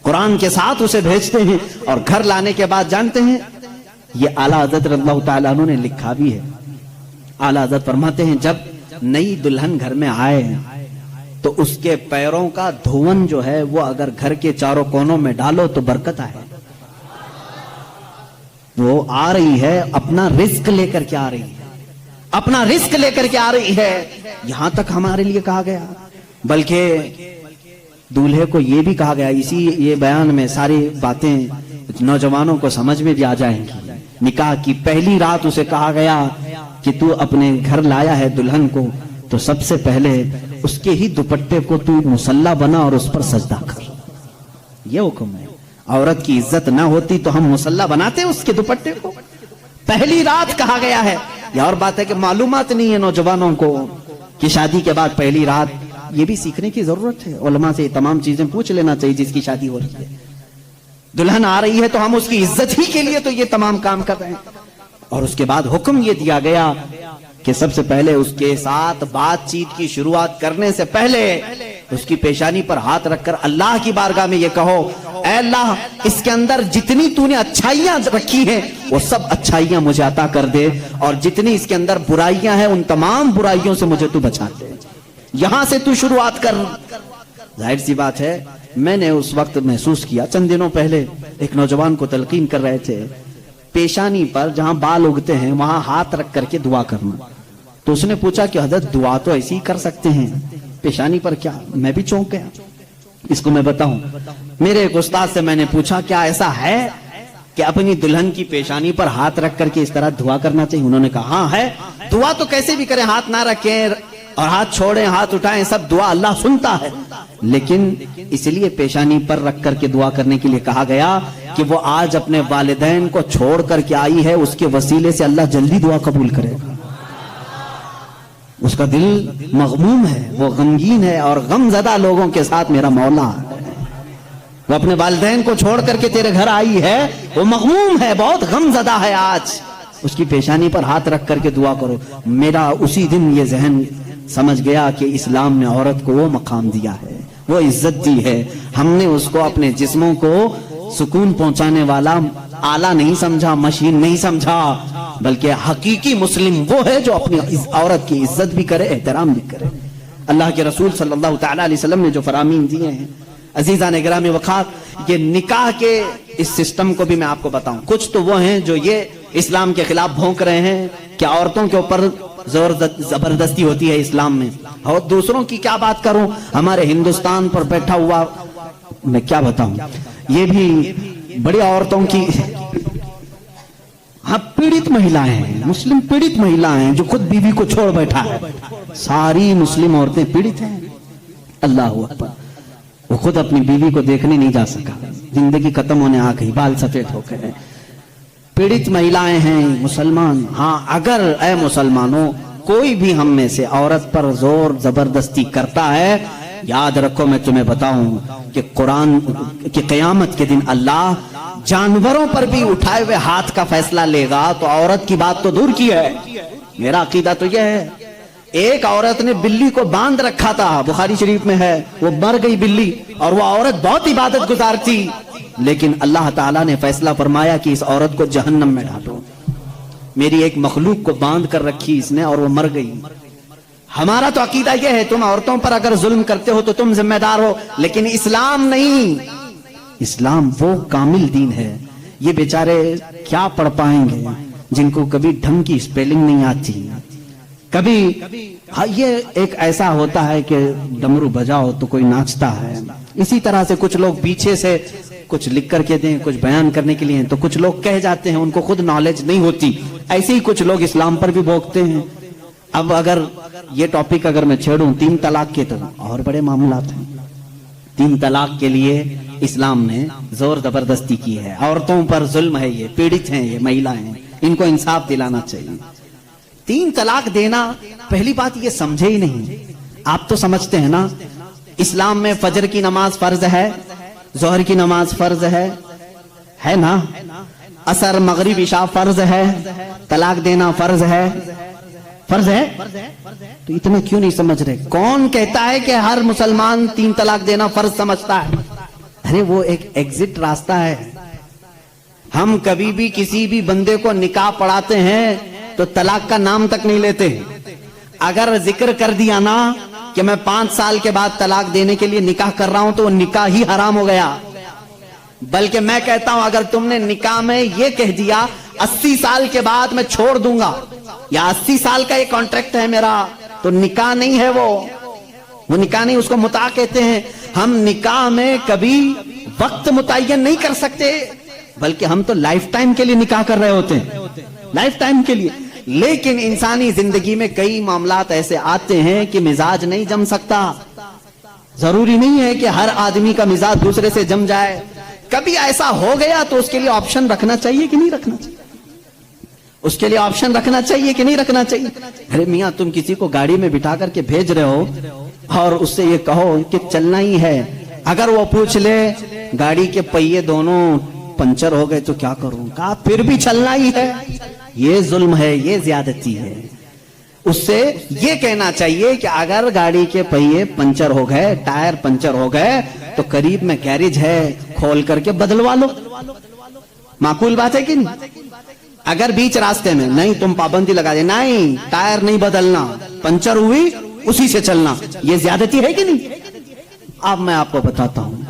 قرآن کے ساتھ اسے بھیجتے ہیں. اور گھر لانے کے بعد جانتے ہیں یہ اعلیٰ حضرت رضی اللہ تعالیٰ عنہ نے لکھا بھی ہے. اعلیٰ حضرت فرماتے ہیں جب نئی دلہن گھر میں آئے تو اس کے پیروں کا دھون جو ہے وہ اگر گھر کے چاروں کونوں میں ڈالو تو برکت آئے. وہ آ رہی ہے اپنا رزق لے کر کے آ رہی ہے، اپنا رزق لے کر کے آ رہی ہے. یہاں تک ہمارے لیے کہا گیا، بلکہ دولہے کو یہ بھی کہا گیا، اسی یہ بیان میں ساری باتیں نوجوانوں کو سمجھ میں بھی آ جائیں گی. نکاح کی پہلی رات اسے کہا گیا کہ تو اپنے گھر لایا ہے دلہن کو تو سب سے پہلے اس کے ہی دوپٹے کو تو مصلی بنا اور اس پر سجدہ کر. یہ حکم ہے. عورت کی عزت نہ ہوتی تو ہم مصلی بناتے اس کے دوپٹے کو. پہلی رات کہا گیا ہے. یہ اور بات ہے کہ معلومات نہیں ہے نوجوانوں کو کہ شادی کے بعد پہلی رات، یہ بھی سیکھنے کی ضرورت ہے. علماء سے یہ تمام چیزیں پوچھ لینا چاہیے جس کی شادی ہو رہی ہے. دلہن آ رہی ہے تو ہم اس کی عزت ہی کے لیے تو یہ تمام کام کر رہے ہیں. اور اس کے بعد حکم یہ دیا گیا کہ سب سے پہلے اس کے ساتھ بات چیت کی شروعات کرنے سے پہلے اس کی پیشانی پر ہاتھ رکھ کر اللہ کی بارگاہ میں یہ کہو، اے اللہ اس کے اندر جتنی تو نے اچھائیاں رکھی ہیں وہ سب اچھائیاں مجھے عطا کر دے، اور جتنی اس کے اندر برائیاں ہیں ان تمام برائیوں سے مجھے تو بچا دے. یہاں سے تو شروعات کر. ظاہر سی بات ہے میں نے اس وقت محسوس کیا، چند دنوں پہلے ایک نوجوان کو تلقین کر رہے تھے پیشانی پر جہاں بال اگتے ہیں وہاں ہاتھ رکھ کر کے دعا کرنا، تو اس نے پوچھا کہ حضرت دعا تو ایسی ہی کر سکتے ہیں، پیشانی پر کیا؟ میں بھی چونک گیا۔ اس کو میں بتاؤں، میرے ایک استاد سے میں نے پوچھا کیا ایسا ہے کہ اپنی دلہن کی پیشانی پر ہاتھ رکھ کر کے اس طرح دعا کرنا چاہیے؟ انہوں نے کہا ہاں ہے، دعا تو کیسے بھی کریں، ہاتھ نہ رکھیں اور ہاتھ چھوڑیں ہاتھ اٹھائیں، سب دعا اللہ سنتا ہے، لیکن اس لیے پیشانی پر رکھ کر کے دعا کرنے کے لیے کہا گیا کہ وہ آج اپنے والدین کو چھوڑ کر کے آئی ہے، اس کے وسیلے سے اللہ جلدی دعا قبول کرے گا۔ اس کا دل مغموم ہے، وہ غمگین ہے، اور غم زدہ لوگوں کے ساتھ میرا مولا ہے۔ وہ اپنے والدین کو چھوڑ کر کے تیرے گھر آئی ہے، وہ مغموم ہے، بہت غم زدہ ہے، آج اس کی پیشانی پر ہاتھ رکھ کر کے دعا کرو۔ میرا اسی دن یہ ذہن سمجھ گیا کہ اسلام نے عورت کو وہ مقام دیا ہے، وہ عزت دی ہے، ہم نے اس کو اپنے جسموں کو سکون پہنچانے والا آلہ نہیں سمجھا، مشین نہیں سمجھا، بلکہ حقیقی مسلم وہ ہے جو اپنی عورت کی عزت بھی کرے، احترام بھی کرے۔ اللہ کے رسول صلی اللہ تعالی علیہ وسلم نے جو فرامین دیے ہیں، عزیزان گرامی وقار، یہ نکاح کے اس سسٹم کو بھی میں آپ کو بتاؤں۔ کچھ تو وہ ہیں جو یہ اسلام کے خلاف بھونک رہے ہیں کہ عورتوں کے اوپر زور زبردستی ہوتی ہے اسلام میں، اور دوسروں کی کیا بات کروں، ہمارے ہندوستان پر بیٹھا ہوا میں کیا بتاؤں، یہ بھی بڑی عورتوں کی ہاں پیڑت مہیلائیں ہیں، مسلم پیڑت مہیلائیں ہیں جو خود بیوی کو چھوڑ بیٹھا ہے، ساری مسلم عورتیں پیڑت ہیں۔ اللہ اکبر، وہ خود اپنی بیوی کو دیکھنے نہیں جا سکا، زندگی ختم ہونے آ گئی، بال سفید ہو گئے، پیڑت مہیلائیں ہیں مسلمان۔ ہاں اگر اے مسلمانوں کوئی بھی ہم میں سے عورت پر زور زبردستی کرتا ہے، یاد رکھو میں تمہیں بتاؤں کہ قرآن کی قیامت کے دن اللہ جانوروں پر بھی اٹھائے ہوئے ہاتھ کا فیصلہ لے گا، تو عورت کی بات تو دور کی ہے۔ میرا عقیدہ تو یہ ہے، ایک عورت نے بلی کو باندھ رکھا تھا، بخاری شریف میں ہے، وہ مر گئی بلی، اور وہ عورت بہت عبادت گزار تھی، لیکن اللہ تعالیٰ نے فیصلہ فرمایا کہ اس عورت کو جہنم میں ڈالو۔ میری ایک مخلوق کو باندھ کر رکھی اس نے اور وہ مر گئی۔ ہمارا تو عقیدہ یہ ہے تم عورتوں پر اگر ظلم کرتے ہو تو تم ذمہ دار ہو، لیکن اسلام نہیں، اسلام وہ کامل دین ہے۔ یہ بیچارے کیا پڑھ پائیں گے جن کو کبھی ڈھنگ کی اسپیلنگ نہیں آتی، کبھی یہ ایک ایسا ہوتا ہے کہ ڈمرو بجاؤ تو کوئی ناچتا ہے، اسی طرح سے کچھ لوگ پیچھے سے کچھ لکھ کر کے دیں، کچھ بیان کرنے کے لیے، تو کچھ لوگ کہہ جاتے ہیں، ان کو خود نالج نہیں ہوتی، ایسے ہی کچھ لوگ اسلام پر بھی بھوکتے ہیں۔ اب اگر یہ ٹاپک اگر میں چھیڑوں 3 طلاق کے، تو اور بڑے معاملات ہیں۔ 3 طلاق کے لیے اسلام نے زور زبردستی کی ہے، عورتوں پر ظلم ہے، یہ پیڑت ہیں، یہ مہیلائیں ہیں، ان کو انصاف دلانا چاہیے۔ 3 طلاق دینا، پہلی بات یہ سمجھے ہی نہیں، آپ تو سمجھتے ہیں نا اسلام میں فجر کی نماز فرض ہے، ظہر کی نماز فرض ہے نا، عصر مغرب عشاء فرض ہے، طلاق دینا فرض ہے، فرض ہے، تو اتنا کیوں نہیں سمجھ رہے؟ کون کہتا ہے کہ ہر مسلمان 3 طلاق دینا فرض سمجھتا ہے؟ ارے وہ ایک ایگزٹ راستہ ہے۔ ہم کبھی بھی کسی بھی بندے کو نکاح پڑھاتے ہیں تو طلاق کا نام تک نہیں لیتے، اگر ذکر کر دیا نا کہ میں 5 سال کے بعد طلاق دینے کے لیے نکاح کر رہا ہوں تو وہ نکاح ہی حرام ہو گیا۔ بلکہ میں کہتا ہوں اگر تم نے نکاح میں یہ کہہ دیا 80 سال کے بعد میں چھوڑ دوں گا، یا 80 سال کا یہ کانٹریکٹ ہے میرا، تو نکاح نہیں ہے، وہ نکاح نہیں، اس کو متاع کہتے ہیں۔ ہم نکاح میں کبھی وقت متعین نہیں کر سکتے، بلکہ ہم تو لائف ٹائم کے لیے نکاح کر رہے ہوتے ہیں، لائف ٹائم کے لیے۔ لیکن انسانی زندگی میں کئی معاملات ایسے آتے ہیں کہ مزاج نہیں جم سکتا، ضروری نہیں ہے کہ ہر آدمی کا مزاج دوسرے سے جم جائے، کبھی ایسا ہو گیا تو اس کے لیے آپشن رکھنا چاہیے کہ نہیں رکھنا چاہیے، اس کے لیے آپشن رکھنا چاہیے کہ نہیں رکھنا چاہیے۔ ارے میاں تم کسی کو گاڑی میں بٹھا کر کے بھیج رہے ہو اور اس سے یہ کہو کہ چلنا ہی ہے، اگر وہ پوچھ لے گاڑی کے پہیے دونوں پنچر ہو گئے تو کیا کروں، کہا پھر بھی چلنا ہی ہے، یہ ظلم ہے، یہ زیادتی ہے۔ اس سے یہ کہنا چاہیے کہ اگر گاڑی کے پہیے پنچر ہو گئے، ٹائر پنچر ہو گئے تو قریب میں گیریج ہے، کھول کر کے بدلوا لو، معقول بات ہے کہ نہیں؟ اگر بیچ راستے میں نہیں تم پابندی لگا دے، نہیں ٹائر نہیں بدلنا، پنچر ہوئی اسی سے چلنا، یہ زیادتی ہے کہ نہیں؟ اب میں آپ کو بتاتا ہوں،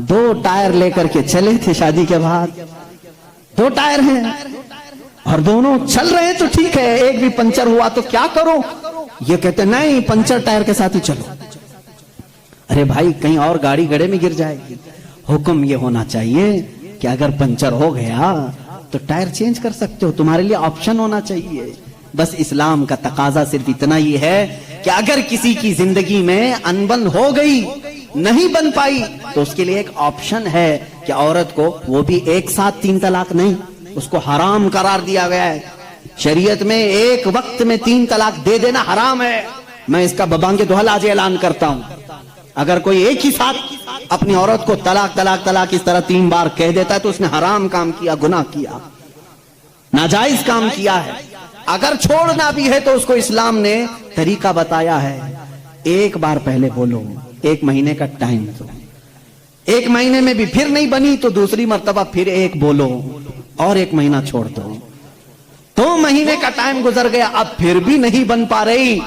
2 ٹائر لے کر کے چلے تھے شادی کے بعد، 2 ٹائر ہیں اور دونوں چل رہے ہیں تو ٹھیک ہے، ایک بھی پنچر ہوا تو کیا کرو؟ یہ کہتے نہیں پنچر ٹائر کے ساتھ ہی چلو۔ ارے بھائی کہیں اور گاڑی گڑے میں گر جائے گی۔ حکم یہ ہونا چاہیے کہ اگر پنچر ہو گیا تو ٹائر چینج کر سکتے ہو، تمہارے لیے آپشن ہونا چاہیے۔ بس اسلام کا تقاضا صرف اتنا ہی ہے کہ اگر کسی کی زندگی میں انبن ہو گئی، نہیں بن پائی، تو اس کے لیے ایک آپشن ہے کہ عورت کو، وہ بھی ایک ساتھ 3 طلاق نہیں، اس کو حرام قرار دیا گیا ہے۔ شریعت میں ایک وقت میں 3 طلاق دے دینا حرام ہے۔ میں اس کا ببانگ دہل آج اعلان کرتا ہوں، اگر کوئی ایک ہی ساتھ اپنی عورت کو طلاق طلاق طلاق اس طرح 3 بار کہہ دیتا ہے تو اس نے حرام کام کیا، گناہ کیا، ناجائز کام کیا ہے۔ اگر چھوڑنا بھی ہے تو اس کو اسلام نے طریقہ بتایا ہے، 1 بار پہلے بولو، 1 مہینے کا ٹائم دو، 1 مہینے میں بھی پھر نہیں بنی تو دوسری مرتبہ پھر 1 بولو اور 1 مہینہ چھوڑ دو۔ 2 مہینے کا ٹائم گزر گیا، اب پھر بھی نہیں بن پا رہی،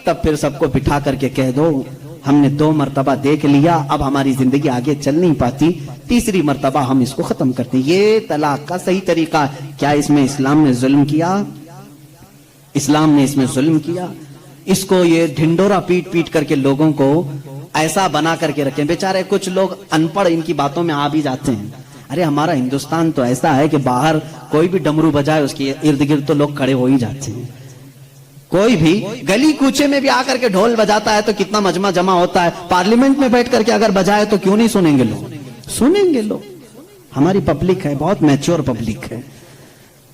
تب پھر سب کو بٹھا کر کے کہہ دو ہم نے 2 مرتبہ دیکھ لیا، اب ہماری زندگی آگے چل نہیں پاتی، تیسری مرتبہ ہم اس کو ختم کرتے ہیں۔ یہ طلاق کا صحیح طریقہ ہے۔ کیا اس میں اسلام نے ظلم کیا؟ اسلام نے اس میں ظلم کیا؟ اس کو یہ ڈھنڈورا پیٹ پیٹ کر کے لوگوں کو ایسا بنا کر کے رکھیں۔ بیچارے کچھ لوگ ان پڑھ ان کی باتوں میں آ بھی جاتے ہیں۔ ارے ہمارا ہندوستان تو ایسا ہے کہ باہر کوئی بھی ڈمرو بجائے اس کے ارد گرد تو لوگ کھڑے ہو ہی جاتے ہیں۔ کوئی بھی گلی کوچے میں بھی آ کر کے ڈھول بجاتا ہے تو کتنا مجمع جمع ہوتا ہے، پارلیمنٹ میں بیٹھ کر کے اگر بجائے تو کیوں نہیں سنیں گے لوگ؟ سنیں گے لوگ۔ ہماری پبلک ہے، بہت میچور پبلک ہے۔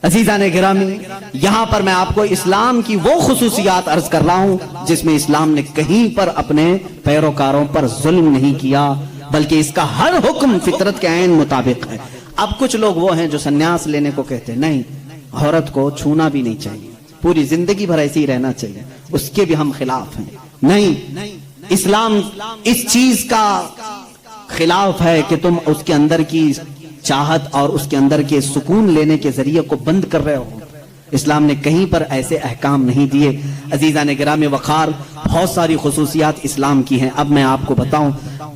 عزیزان گرامی، یہاں پر میں آپ کو اسلام کی وہ خصوصیات عرض کر رہا ہوں جس میں اسلام نے کہیں پر اپنے پیروکاروں پر ظلم نہیں کیا، بلکہ اس کا ہر حکم فطرت کے عین مطابق ہے۔ اب کچھ لوگ وہ ہیں جو سنیاس لینے کو کہتے ہیں، نہیں، عورت کو چھونا بھی نہیں چاہیے، پوری زندگی بھر ایسے ہی رہنا چاہیے، اس کے بھی ہم خلاف ہیں۔ نہیں، اسلام اس چیز کا خلاف ہے کہ تم اس کے اندر کی چاہت اور اس کے اندر کے سکون لینے کے ذریعے کو بند کر رہے ہو۔ اسلام نے کہیں پر ایسے احکام نہیں دیے۔ عزیزان گرامی وقار، بہت ساری خصوصیات اسلام کی ہیں۔ اب میں آپ کو بتاؤں،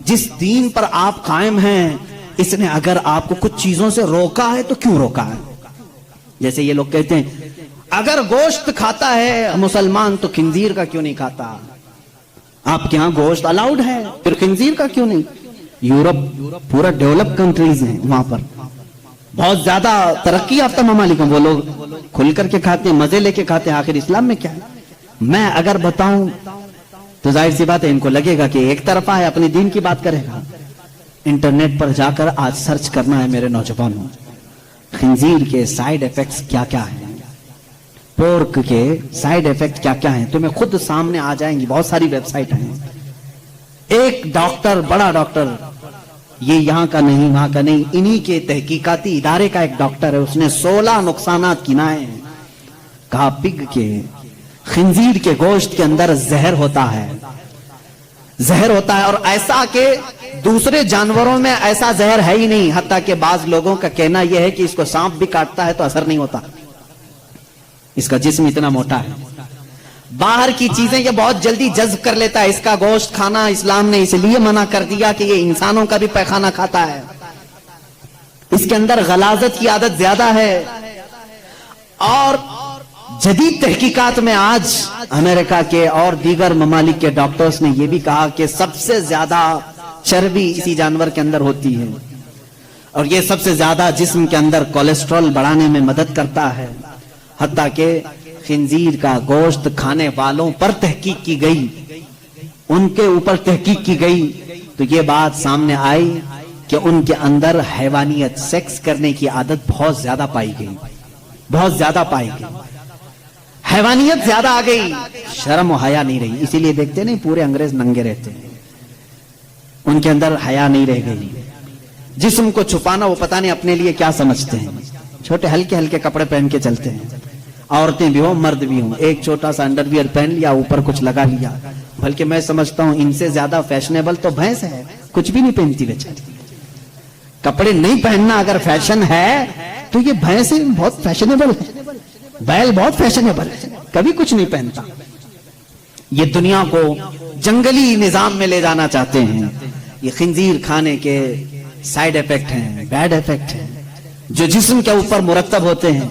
جس دین پر آپ قائم ہیں، اس نے اگر آپ کو کچھ چیزوں سے روکا ہے تو کیوں روکا ہے؟ جیسے یہ لوگ کہتے ہیں اگر گوشت کھاتا ہے مسلمان تو خنزیر کا کیوں نہیں کھاتا؟ آپ کے ہاں گوشت الاؤڈ ہے، پھر خنزیر کا کیوں نہیں؟ یورپ پورا ڈیولپ کنٹریز ہیں، وہاں پر بہت زیادہ ترقی یافتہ ممالک ہیں، وہ لوگ کھل کر کے کھاتے ہیں، مزے لے کے کھاتے ہیں۔ آخر اسلام میں کیا ہے؟ میں اگر بتاؤں تو ظاہر سی بات ہے ان کو لگے گا کہ ایک طرفہ ہے، اپنے دین کی بات کرے گا۔ انٹرنیٹ پر جا کر آج سرچ کرنا ہے میرے نوجوانوں، خنزیر کے سائیڈ ایفیکٹس کیا کیا ہیں، پورک کے سائیڈ ایفیکٹ کیا کیا ہیں، تمہیں خود سامنے آ جائیں گی۔ بہت ساری ویب سائٹ ہیں۔ ایک ڈاکٹر، بڑا ڈاکٹر، یہ یہاں کا نہیں وہاں کا نہیں، انہی کے تحقیقاتی ادارے کا ایک ڈاکٹر ہے، اس نے 16 نقصانات گنائے ہیں۔ کہا پگ کے، خنزیر کے گوشت کے اندر زہر ہوتا ہے، زہر ہوتا ہے، اور ایسا کہ دوسرے جانوروں میں ایسا زہر ہے ہی نہیں، حتیٰ کہ بعض لوگوں کا کہنا یہ ہے کہ اس کو سانپ بھی کاٹتا ہے تو اثر نہیں ہوتا، اس کا جسم اتنا موٹا ہے۔ باہر کی چیزیں یہ بہت جلدی جذب کر لیتا ہے، اس کا گوشت کھانا اسلام نے اس لیے منع کر دیا کہ یہ انسانوں کا بھی پیخانہ کھاتا ہے، اس کے اندر غلاظت کی عادت زیادہ ہے۔ اور جدید تحقیقات میں آج امریکہ کے اور دیگر ممالک کے ڈاکٹرز نے یہ بھی کہا کہ سب سے زیادہ چربی اسی جانور کے اندر ہوتی ہے، اور یہ سب سے زیادہ جسم کے اندر کولیسٹرول بڑھانے میں مدد کرتا ہے۔ حتیٰ کہ خنزیر کا گوشت کھانے والوں پر تحقیق کی گئی، ان کے اوپر تحقیق کی گئی تو یہ بات سامنے آئی کہ ان کے اندر حیوانیت، سیکس کرنے کی عادت بہت زیادہ پائی گئی، بہت زیادہ پائی گئی، حیوانیت زیادہ آ گئی، شرم و حیا نہیں رہی۔ اسی لیے دیکھتے نہیں پورے انگریز ننگے رہتے ہیں، ان کے اندر حیا نہیں رہ گئی۔ جسم کو چھپانا وہ پتہ نہیں اپنے لیے کیا سمجھتے ہیں، چھوٹے ہلکے ہلکے کپڑے پہن کے چلتے ہیں، عورتیں بھی ہوں مرد بھی ہوں، ایک چھوٹا سا انڈر ویئر پہن لیا، اوپر کچھ لگا لیا۔ بلکہ میں سمجھتا ہوں ان سے زیادہ فیشنیبل تو بھینس ہے، کچھ بھی نہیں پہنتی بیچاری۔ کپڑے نہیں پہننا اگر فیشن ہے تو یہ بھینس بہت فیشنیبل ہے، بیل بہت فیشنیبل ہے، کبھی کچھ نہیں پہنتا۔ یہ دنیا کو جنگلی نظام میں لے جانا چاہتے ہیں۔ یہ خنزیر کھانے کے سائیڈ ایفیکٹ ہیں، بیڈ ایفیکٹ ہیں جو جسم کے اوپر مرتب ہوتے ہیں.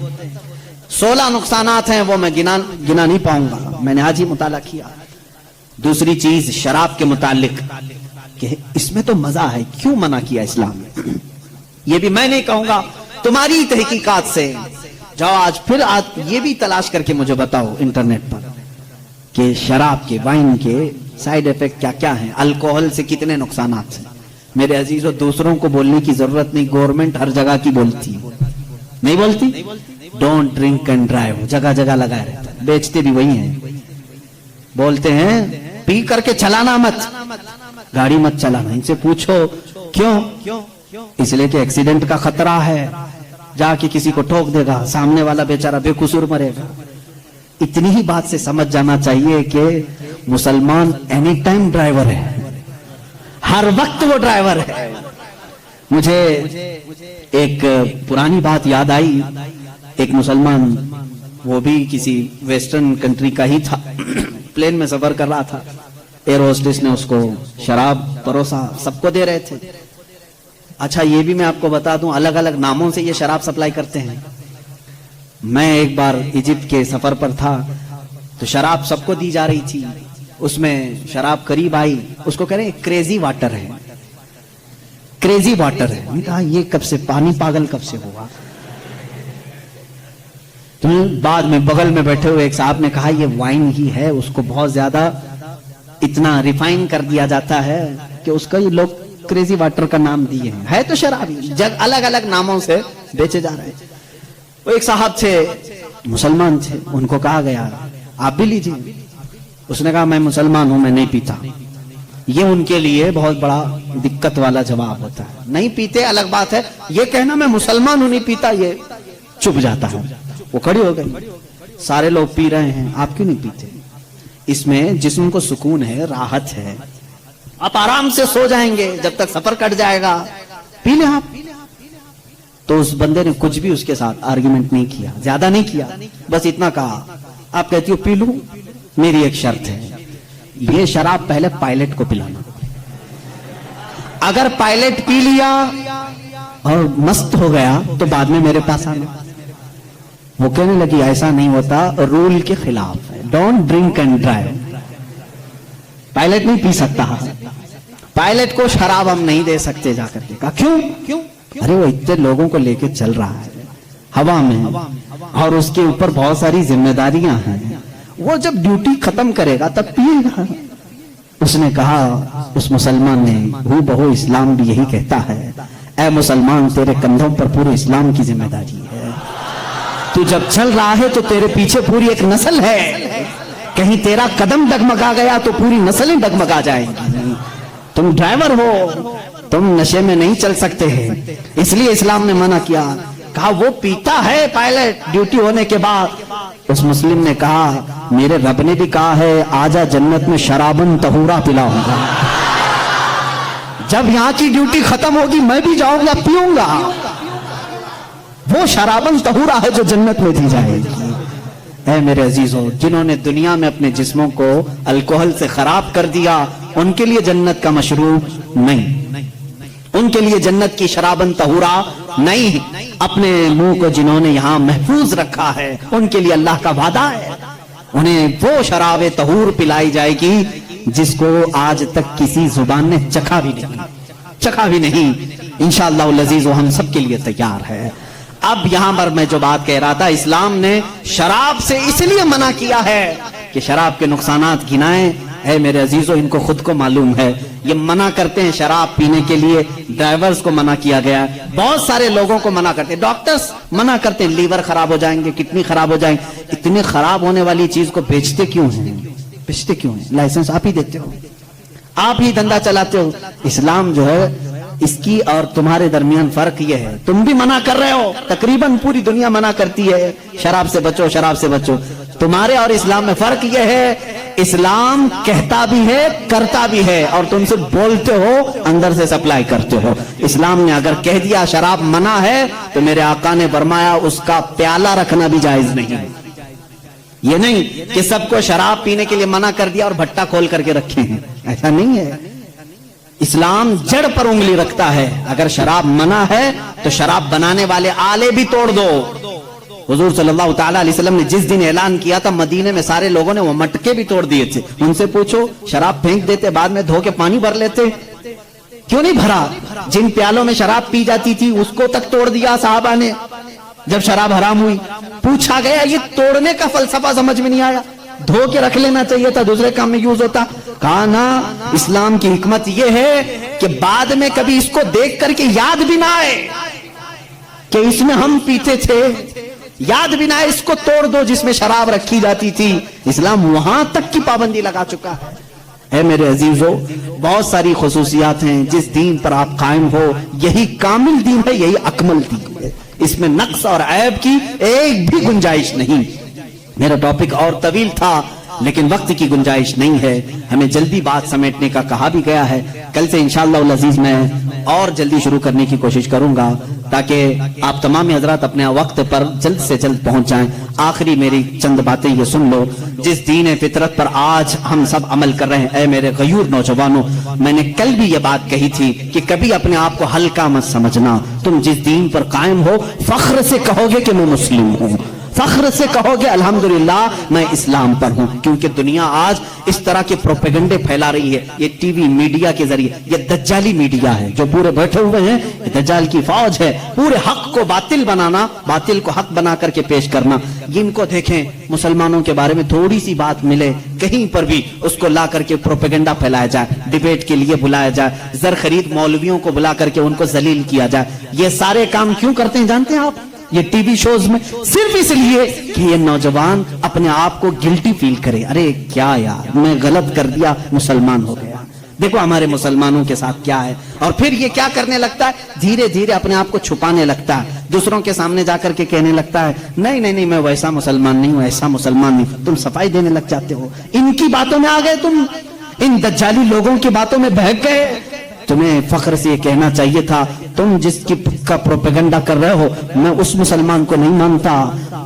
16 نقصانات ہیں، وہ میں گنا نہیں پاؤں گا، میں نے آج ہی مطالعہ کیا. دوسری چیز شراب کے متعلق کہ اس میں تو مزہ ہے، کیوں منع کیا اسلام نے؟ یہ بھی میں نہیں کہوں گا، تمہاری تحقیقات سے جاؤ آج پھر یہ بھی تلاش کر کے مجھے بتاؤ انٹرنیٹ پر کہ شراب کے، وائن کے سائیڈ ایفیکٹ کیا کیا ہیں، الکوہل سے کتنے نقصانات ہیں. میرے عزیزو، دوسروں کو بولنے کی ضرورت نہیں، گورنمنٹ ہر جگہ کی بولتی، نہیں بولتی؟ ڈونٹ ڈرنک اینڈ ڈرائیو جگہ جگہ لگائے رہتا ہے، بیچتے بھی وہی ہیں. بولتے ہیں پی کر کے چلانا مت، گاڑی مت چلانا. ان سے پوچھو کیوں؟ اس لیے کہ ایکسیڈنٹ کا خطرہ ہے، جا کے کسی کو ٹھوک دے گا، سامنے والا بیچارہ بے قصور مرے گا. اتنی ہی بات سے سمجھ جانا چاہیے کہ مسلمان اینی ٹائم ڈرائیور ہے، ہر وقت وہ ڈرائیور ہے. مجھے ایک پرانی بات یاد آئی. ایک مسلمان، وہ بھی کسی ویسٹرن کنٹری کا ہی تھا، پلین میں سفر کر رہا تھا. ایئر ہوسٹس نے اس کو شراب پروسا، سب کو دے رہے تھے. اچھا یہ بھی میں آپ کو بتا دوں، الگ الگ ناموں سے یہ شراب سپلائی کرتے ہیں. میں ایک بار ایجپٹ کے سفر پر تھا تو شراب سب کو دی جا رہی تھی. اس میں شراب قریب آئی، اس کو کہہ رہے ہیں کریزی واٹر ہے، کریزی واٹر ہے. میں نے کہا یہ کب سے، پانی پاگل کب سے ہوا؟ تو بعد میں بغل میں بیٹھے ہوئے ایک صاحب نے کہا یہ وائن ہی ہے، اس کو بہت زیادہ اتنا ریفائن کر دیا جاتا ہے کہ اس کا یہ لوگ کریزی واٹر کا نام دیے ہیں. ہے تو شراب ہی، الگ الگ ناموں سے بیچے جا رہے ہیں. وہ ایک صاحب تھے، مسلمان تھے، ان کو کہا گیا آپ بھی لیجیے. اس نے کہا میں مسلمان ہوں، میں نہیں پیتا. یہ ان کے لیے بہت بڑا دقت والا جواب ہوتا ہے. نہیں پیتے الگ بات ہے، یہ کہنا میں مسلمان ہوں نہیں پیتا یہ چپ جاتا ہے. وہ کھڑی ہو گئی، سارے لوگ پی رہے ہیں، آپ کیوں نہیں پیتے؟ اس میں جسم کو سکون ہے، راحت ہے، آپ آرام سے سو جائیں گے جب تک سفر کٹ جائے گا، پی لیں آپ. تو اس بندے نے کچھ بھی اس کے ساتھ آرگیومنٹ نہیں کیا، زیادہ نہیں کیا، بس اتنا کہا آپ کہتی ہو پی لوں، میری ایک شرط ہے، یہ شراب پہلے پائلٹ کو پلانا. اگر پائلٹ پی لیا اور مست ہو گیا تو بعد میں میرے پاس آنا. وہ کہنے لگی ایسا نہیں ہوتا، رول کے خلاف ہے، don't drink and drive. Pilot نہیں پی سکتا، پائلٹ کو شراب ہم نہیں دے سکتے. جا کر کے کہا کیوں؟ ارے وہ اتنے لوگوں کو لے کے چل رہا ہے ہوا میں، اور اس کے اوپر بہت ساری ذمہ داریاں ہیں، وہ جب ڈیوٹی ختم کرے گا تب پیے گا. اس نے کہا، اس مسلمان نے، ہو بہو اسلام بھی یہی کہتا ہے، اے مسلمان تیرے کندھوں پر پورے اسلام کی ذمہ داری ہے. تو جب چل رہا ہے تو تیرے پیچھے پوری ایک نسل ہے، کہیں تیرا قدم ڈگمگا گیا تو پوری نسلیں ڈگمگا جائیں گی. تم ڈرائیور ہو، تم نشے میں نہیں چل سکتے ہیں، اس لیے اسلام نے منع کیا. کہا وہ پیتا ہے پائلٹ ڈیوٹی ہونے کے بعد. اس مسلم نے کہا میرے رب نے بھی کہا ہے آجا جنت میں شرابن طہورا پلاؤں گا. جب یہاں کی ڈیوٹی ختم ہوگی میں بھی جاؤں گا، پیوں گا. وہ شرابن طہورا ہے جو جنت میں دی جائے گی. اے میرے عزیزوں، جنہوں نے دنیا میں اپنے جسموں کو الکوہل سے خراب کر دیا، ان کے لیے جنت کا مشروب نہیں، ان کے لیے جنت کی شرابن طہورا نہیں. اپنے منہ کو جنہوں نے یہاں محفوظ رکھا ہے، ان کے لیے اللہ کا وعدہ ہے، انہیں وہ شراب طہور پلائی جائے گی جس کو آج تک کسی زبان نے چکھا بھی نہیں. انشاءاللہ العزیز ہم سب کے لیے تیار ہے. اب یہاں پر میں جو بات کہہ رہا تھا، اسلام نے شراب سے اس لیے منع کیا ہے کہ شراب کے نقصانات گنائیں. اے میرے عزیزو، ان کو خود کو معلوم ہے، یہ منع کرتے ہیں شراب پینے کے لیے. ڈرائیورز کو منع کیا گیا، بہت سارے لوگوں کو منع کرتے ہیں، ڈاکٹرز منع کرتے ہیں، لیور خراب ہو جائیں گے، کتنی خراب ہو جائیں گے. اتنی خراب ہونے والی چیز کو بیچتے کیوں ہیں؟ لائسنس آپ ہی دیتے ہو، آپ ہی دھندا چلاتے ہو. اسلام جو ہے اس کی اور تمہارے درمیان فرق یہ ہے، تم بھی منع کر رہے ہو، تقریباً پوری دنیا منع کرتی ہے شراب سے بچو، شراب سے بچو. تمہارے اور اسلام میں فرق یہ ہے، اسلام کہتا بھی ہے کرتا بھی ہے، اور تم سے بولتے ہو اندر سے سپلائی کرتے ہو. اسلام نے اگر کہہ دیا شراب منع ہے تو میرے آقا نے فرمایا اس کا پیالہ رکھنا بھی جائز نہیں. یہ نہیں کہ سب کو شراب پینے کے لیے منع کر دیا اور بھٹا کھول کر کے رکھے ہیں، ایسا نہیں ہے. اسلام جڑ پر انگلی رکھتا ہے. اگر شراب منع ہے تو شراب بنانے والے آلے بھی توڑ دو. حضور صلی اللہ تعالیٰ علیہ وسلم نے جس دن اعلان کیا تھا مدینے میں سارے لوگوں نے وہ مٹکے بھی توڑ دیے تھے. ان سے پوچھو شراب پھینک دیتے بعد میں دھو کے پانی بھر لیتے؟ کیوں نہیں بھرا؟ جن پیالوں میں شراب پی جاتی تھی اس کو تک توڑ دیا صحابہ نے جب شراب حرام ہوئی. پوچھا گیا یہ توڑنے کا فلسفہ سمجھ میں نہیں آیا، دھو کے رکھ لینا چاہیے تھا، دوسرے کام میں یوز ہوتا. کہا نا اسلام کی حکمت یہ ہے کہ بعد میں کبھی اس کو دیکھ کر کے یاد بھی نہ آئے کہ اس میں ہم پیتے تھے، یاد بھی نہ آئے اس کو توڑ دو جس میں شراب رکھی جاتی تھی. اسلام وہاں تک کی پابندی لگا چکا ہے. اے میرے عزیزو، بہت ساری خصوصیات ہیں. جس دین پر آپ قائم ہو یہی کامل دین ہے، یہی اکمل دین ہے. اس میں نقص اور عیب کی ایک بھی گنجائش نہیں. میرا ٹاپک اور طویل تھا لیکن وقت کی گنجائش نہیں ہے، ہمیں جلدی بات سمیٹنے کا کہا بھی گیا ہے. کل سے انشاءاللہ العزیز میں اور جلدی شروع کرنے کی کوشش کروں گا تاکہ آپ تمام حضرات اپنے وقت پر جلد سے جلد پہنچ جائیں. آخری میری چند باتیں یہ سن لو. جس دین فطرت پر آج ہم سب عمل کر رہے ہیں، اے میرے غیور نوجوانوں، میں نے کل بھی یہ بات کہی تھی کہ کبھی اپنے آپ کو ہلکا مت سمجھنا. تم جس دین پر قائم ہو فخر سے کہو گے کہ میں مسلم ہوں، فخر سے کہو گے الحمدللہ میں اسلام پر ہوں. کیونکہ دنیا آج اس طرح کے پروپیگنڈے پھیلا رہی ہے. یہ ٹی وی میڈیا کے ذریعے، یہ دجالی میڈیا ہے جو پورے بیٹھے ہوئے ہیں، یہ دجال کی فوج ہے. پورے حق کو باطل بنانا، باطل کو حق بنا کر کے پیش کرنا. ان کو دیکھیں، مسلمانوں کے بارے میں تھوڑی سی بات ملے کہیں پر بھی اس کو لا کر کے پروپیگنڈا پھیلایا جائے، ڈیبیٹ کے لیے بلایا جائے، زر خرید مولویوں کو بلا کر کے ان کو ذلیل کیا جائے. یہ سارے کام کیوں کرتے ہیں جانتے ہیں آپ؟ یہ ٹی وی شوز میں صرف اس لیے کہ یہ نوجوان اپنے آپ کو گلٹی فیل کرے. ارے کیا یار میں غلط کر دیا، مسلمان ہو گیا. دیکھو ہمارے مسلمانوں کے ساتھ کیا ہے. اور پھر یہ کیا کرنے لگتا ہے، دھیرے دھیرے اپنے آپ کو چھپانے لگتا ہے، دوسروں کے سامنے جا کر کے کہنے لگتا ہے نہیں نہیں نہیں میں ویسا مسلمان نہیں ہوں، ایسا مسلمان نہیں. تم صفائی دینے لگ جاتے ہو. ان کی باتوں میں آ گئے تم، ان دجالی لوگوں کی باتوں میں بہک گئے. تمہیں فخر سے یہ کہنا چاہیے تھا تم جس کا پروپیگنڈا کر رہے ہو میں اس مسلمان کو نہیں مانتا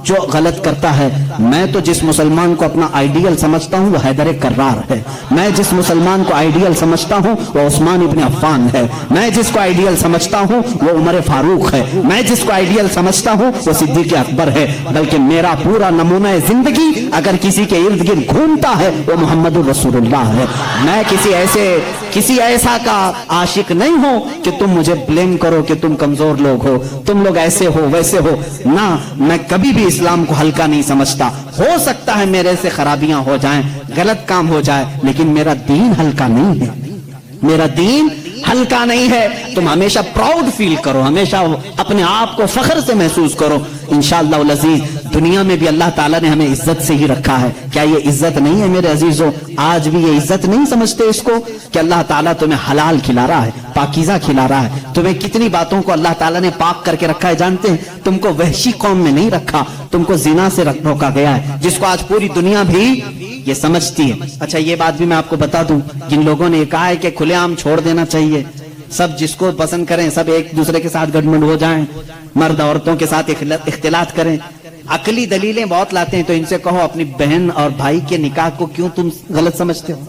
جو غلط کرتا ہے. میں تو جس مسلمان کو اپنا آئیڈیل سمجھتا ہوں وہ حیدر کرار ہے. میں جس مسلمان کو آئیڈیل سمجھتا ہوں وہ عثمان ابن عفان ہے. میں جس کو آئیڈیل سمجھتا ہوں وہ عمر فاروق ہے. میں جس کو آئیڈیل سمجھتا ہوں وہ صدیق اکبر ہے. بلکہ میرا پورا نمونہ زندگی اگر کسی کے ارد گرد گھومتا ہے وہ محمد رسول اللہ ہے. میں کسی ایسا کا عاشق نہیں ہوں کہ تم مجھے بلیم کرو کہ تم کمزور لوگ ہو، تم لوگ ایسے ہو ویسے ہو. نہ، میں کبھی بھی اسلام کو ہلکا نہیں سمجھتا. ہو سکتا ہے میرے سے خرابیاں ہو جائیں، غلط کام ہو جائے، لیکن میرا دین ہلکا نہیں ہے. میرا دین ہلکا نہیں ہے. تم ہمیشہ پراؤڈ فیل کرو، ہمیشہ اپنے آپ کو فخر سے محسوس کرو. انشاءاللہ العزیز دنیا میں بھی اللہ تعالیٰ نے ہمیں عزت سے ہی رکھا ہے. کیا یہ عزت نہیں ہے میرے عزیزوں؟ آج بھی یہ عزت نہیں سمجھتے اس کو کہ اللہ تعالیٰ تمہیں حلال کھلا رہا ہے، پاکیزہ کھلا رہا ہے. تمہیں کتنی باتوں کو اللہ تعالیٰ نے پاک کر کے رکھا ہے جانتے ہیں؟ تم کو وحشی قوم میں نہیں رکھا، تم کو زنا سے روکا گیا ہے، جس کو آج پوری دنیا بھی یہ سمجھتی ہے. اچھا یہ بات بھی میں آپ کو بتا دوں، جن لوگوں نے کہا ہے کہ کھلے عام چھوڑ دینا چاہیے، سب جس کو پسند کریں، سب ایک دوسرے کے ساتھ گٹمنڈ ہو جائیں، مرد عورتوں کے ساتھ اختلاط کریں، عقلی دلیلیں بہت لاتے ہیں. تو ان سے کہو اپنی بہن اور بھائی کے نکاح کو کیوں تم غلط سمجھتے ہو؟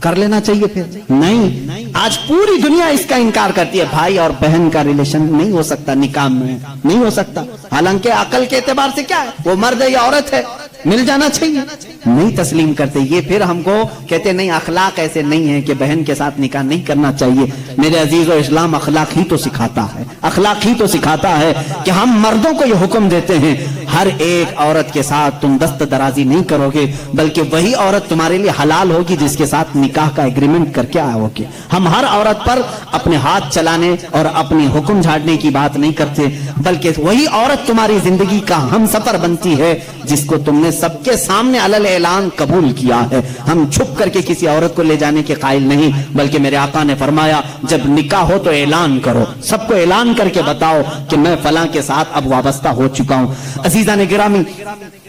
کر لینا چاہیے. پھر نہیں، آج پوری دنیا اس کا انکار کرتی ہے. بھائی اور بہن کا ریلیشن نہیں ہو سکتا، نکاح میں نہیں ہو سکتا. حالانکہ عقل کے اعتبار سے کیا ہے، وہ مرد ہے یا عورت ہے، مل جانا چاہیے. نہیں تسلیم کرتے. یہ پھر ہم کو کہتے نہیں اخلاق ایسے نہیں ہے کہ بہن کے ساتھ نکاح نہیں کرنا چاہیے. میرے عزیزو اسلام اخلاق ہی تو سکھاتا ہے، اخلاق ہی تو سکھاتا ہے کہ ہم مردوں کو یہ حکم دیتے ہیں ہر ایک عورت کے ساتھ تم دست درازی نہیں کرو گے، بلکہ وہی عورت تمہارے لیے حلال ہوگی جس کے ساتھ نکاح کا ایگریمنٹ کر کے آؤ گے. ہم ہر عورت پر اپنے ہاتھ چلانے اور اپنے حکم جھاڑنے کی بات نہیں کرتے، بلکہ وہی عورت تمہاری زندگی کا ہم سفر بنتی ہے جس کو تم نے سب کے سامنے علل اعلان قبول کیا ہے. ہم چھپ کر کے کسی عورت کو لے جانے کے قائل نہیں، بلکہ میرے آقا نے فرمایا جب نکاح ہو تو اعلان کرو، سب کو اعلان کر کے بتاؤ کہ میں فلاں کے ساتھ اب وابستہ ہو چکا ہوں. عزیزان گرامی،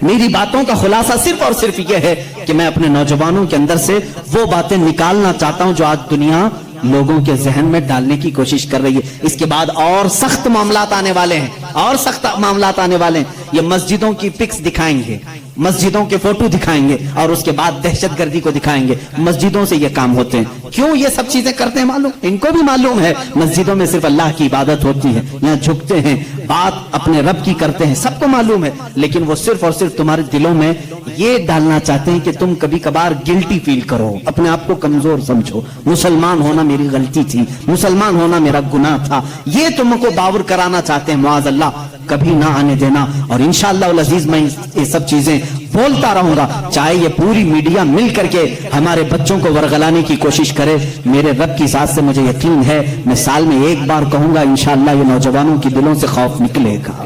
میری باتوں کا خلاصہ صرف اور صرف یہ ہے کہ میں اپنے نوجوانوں کے اندر سے وہ باتیں نکالنا چاہتا ہوں جو آج دنیا لوگوں کے ذہن میں ڈالنے کی کوشش کر رہی ہے. اس کے بعد اور سخت معاملات آنے والے ہیں، اور سخت معاملات آنے والے ہیں. یہ مسجدوں کی پکس دکھائیں گے، مسجدوں کے فوٹو دکھائیں گے اور اس کے بعد دہشت گردی کو دکھائیں گے. مسجدوں سے یہ کام ہوتے ہیں. کیوں یہ سب چیزیں کرتے ہیں معلوم؟ ان کو بھی معلوم ہے مسجدوں میں صرف اللہ کی عبادت ہوتی ہے, یہاں جھکتے ہیں, بات اپنے رب کی کرتے ہیں, سب کو معلوم ہے. لیکن وہ صرف اور صرف تمہارے دلوں میں یہ ڈالنا چاہتے ہیں کہ تم کبھی کبھار گلٹی فیل کرو, اپنے آپ کو کمزور سمجھو, مسلمان ہونا میری غلطی تھی, مسلمان ہونا میرا گناہ تھا, یہ تم کو باور کرانا چاہتے ہیں. معاذ اللہ, کبھی نہ آنے دینا. اور انشاءاللہ العزیز میں یہ سب چیزیں بولتا رہوں گا, چاہے یہ پوری میڈیا مل کر کے ہمارے بچوں کو ورغلانے کی کوشش کرے. میرے رب کی ذات سے مجھے یقین ہے, میں سال میں ایک بار کہوں گا انشاءاللہ یہ نوجوانوں کی دلوں سے خوف نکلے گا,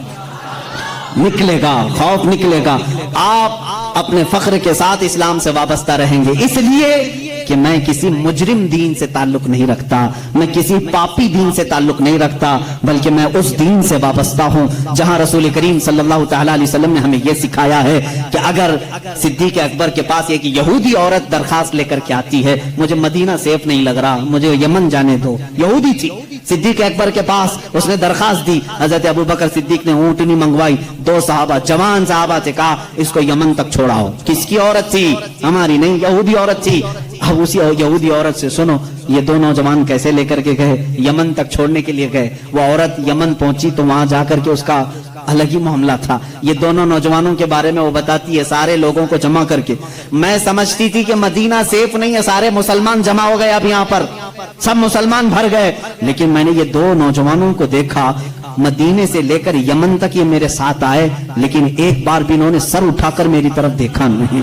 نکلے گا, خوف نکلے گا. آپ اپنے فخر کے ساتھ اسلام سے وابستہ رہیں گے, اس لیے کہ میں کسی مجرم دین سے تعلق نہیں رکھتا, میں کسی پاپی دین سے تعلق نہیں رکھتا, بلکہ میں اس دین سے وابستہ ہوں جہاں رسول کریم صلی اللہ تعالی علیہ وسلم نے ہمیں یہ سکھایا ہے کہ اگر صدیق اکبر کے پاس ایک یہودی عورت درخواست لے کر کے آتی ہے, مجھے مدینہ سیف نہیں لگ رہا, مجھے یمن جانے دو, یہودی تھی, صدیق اکبر کے پاس اس نے درخواست دی, حضرت ابوبکر صدیق نے اونٹنی منگوائی, 2 صحابہ جوان صحابہ سے کہا اس کو یمن تک چھوڑاؤ. کس کی عورت تھی؟ ہماری نہیں, یہودی عورت تھی. اب اسی یہودی عورت سے سنو یہ 2 نوجوان کیسے لے کر کے گئے, یمن تک چھوڑنے کے لیے گئے. وہ عورت یمن پہنچی تو وہاں جا کر کے اس کا الگ ہی معاملہ تھا. یہ دونوں نوجوانوں کے بارے میں وہ بتاتی ہے, سارے لوگوں کو جمع کر کے, میں سمجھتی تھی کہ مدینہ سیف نہیں ہے, سارے مسلمان جمع ہو گئے, اب یہاں پر سب مسلمان بھر گئے, لیکن میں نے یہ 2 نوجوانوں کو دیکھا مدینے سے لے کر یمن تک یہ میرے ساتھ آئے, لیکن ایک بار بھی انہوں نے سر اٹھا کر میری طرف دیکھا نہیں.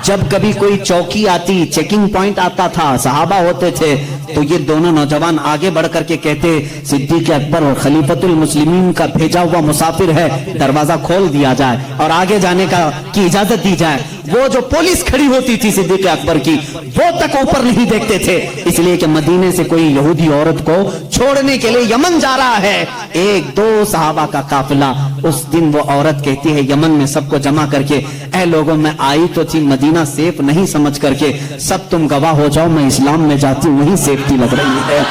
جب کبھی کوئی چوکی آتی, چیکنگ پوائنٹ آتا تھا, صحابہ ہوتے تھے, تو یہ دونوں نوجوان آگے بڑھ کر کے کہتے صدیق اکبر اور خلیفۃ المسلمین کا بھیجا ہوا مسافر ہے, دروازہ کھول دیا جائے اور آگے جانے کی اجازت دی جائے. وہ جو پولیس کھڑی ہوتی تھی صدیق اکبر کی, وہ تک اوپر نہیں دیکھتے تھے, اس لیے کہ مدینے سے کوئی یہودی عورت کو چھوڑنے کے لیے یمن جا رہا ہے. 1-2 صحابہ کا قافلہ, اس دن وہ عورت کہتی ہے یمن میں سب کو جمع کر کے, اے لوگوں میں آئی تو تھی مدینہ سیف نہیں سمجھ کر کے, سب تم گواہ ہو جاؤ میں اسلام میں جاتی ہوں, وہیں سیفٹی لگ رہی ہے.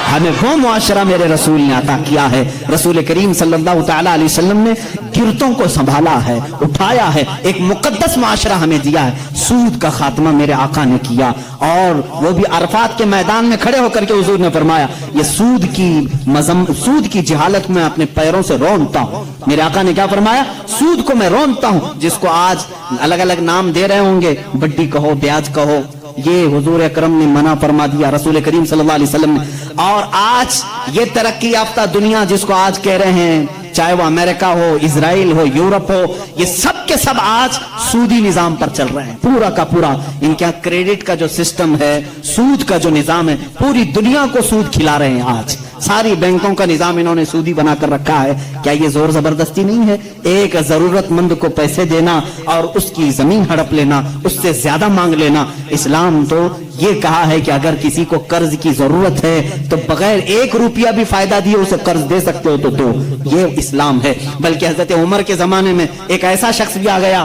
ہمیں وہ معاشرہ میرے رسول نے عطا کیا ہے. رسول کریم صلی اللہ تعالی علیہ وسلم نے گرتوں کو سنبھالا ہے, اٹھایا ہے, ایک مقدس معاشرہ ہمیں دیا ہے. سود کا خاتمہ میرے آقا نے کیا, اور وہ بھی عرفات کے میدان میں کھڑے ہو کر کے حضور نے فرمایا یہ سود کی جہالت میں اپنے پیروں سے رونتا ہوں. میرے آقا نے کیا فرمایا؟ سود کو میں رونتا ہوں, جس کو آج الگ الگ نام دے رہے ہوں گے, بڈی کہو, بیاج کہو, یہ حضور اکرم نے منع فرما دیا, رسول کریم صلی اللہ علیہ وسلم نے. اور آج یہ ترقی یافتہ دنیا جس کو آج کہہ رہے ہیں, چاہے وہ امریکہ ہو, اسرائیل ہو, یورپ ہو, یہ سب کے سب آج سودی نظام پر چل رہے ہیں, پورا کا پورا. ان کے کریڈٹ کا جو سسٹم ہے, سود کا جو نظام ہے, پوری دنیا کو سود کھلا رہے ہیں. آج ساری بینکوں کا نظام انہوں نے سودی بنا کر رکھا ہے. کیا یہ زور زبردستی نہیں ہے؟ ایک ضرورت مند کو پیسے دینا اور اس کی زمین ہڑپ لینا, اس سے زیادہ مانگ لینا. اسلام تو یہ کہا ہے کہ اگر کسی کو قرض کی ضرورت ہے تو بغیر 1 روپیہ بھی فائدہ دیے اسے قرض دے سکتے ہو تو دو. یہ اسلام ہے. بلکہ حضرت عمر کے زمانے میں ایک ایسا شخص بھی آ گیا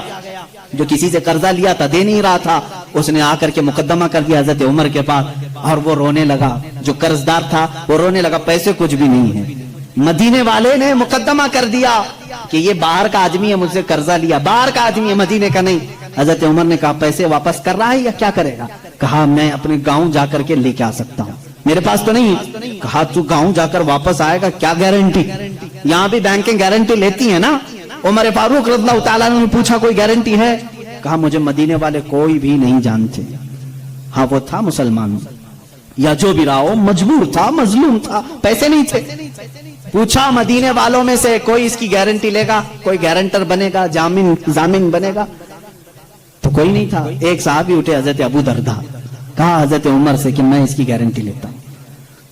جو کسی سے قرضہ لیا تھا, دے نہیں رہا تھا, اس نے آ کر کے مقدمہ کر دیا حضرت عمر کے پاس, اور وہ رونے لگا. جو قرض دار تھا وہ رونے لگا, پیسے کچھ بھی نہیں ہے. مدینے والے نے مقدمہ کر دیا کہ یہ باہر کا آدمی ہے, مجھ سے قرضہ لیا, باہر کا آدمی ہے, مدینے کا نہیں. حضرت عمر نے کہا پیسے واپس کر رہا ہے یا کیا کرے گا؟ کہا میں اپنے گاؤں جا کر کے لے کے آ سکتا ہوں, میرے پاس تو نہیں. کہا تو گاؤں جا کر واپس آئے گا, کیا گارنٹی؟ یہاں بھی بینکیں گارنٹی لیتی ہیں نا. عمر فاروق رضی اللہ تعالیٰ نے پوچھا کوئی گارنٹی ہے؟ کہا مجھے مدینے والے کوئی بھی نہیں جانتے. ہاں وہ تھا مسلمان, یا جو بھی رہا ہو, مجبور تھا, مظلوم تھا, پیسے نہیں تھے. پوچھا مدینے والوں میں سے کوئی اس کی گارنٹی لے گا, کوئی گارنٹر بنے گا, ضامن بنے گا؟ تو کوئی نہیں تھا. ایک صحابی اٹھے حضرت ابو دردہ, کہا حضرت عمر سے کہ میں اس کی گارنٹی لیتا ہوں.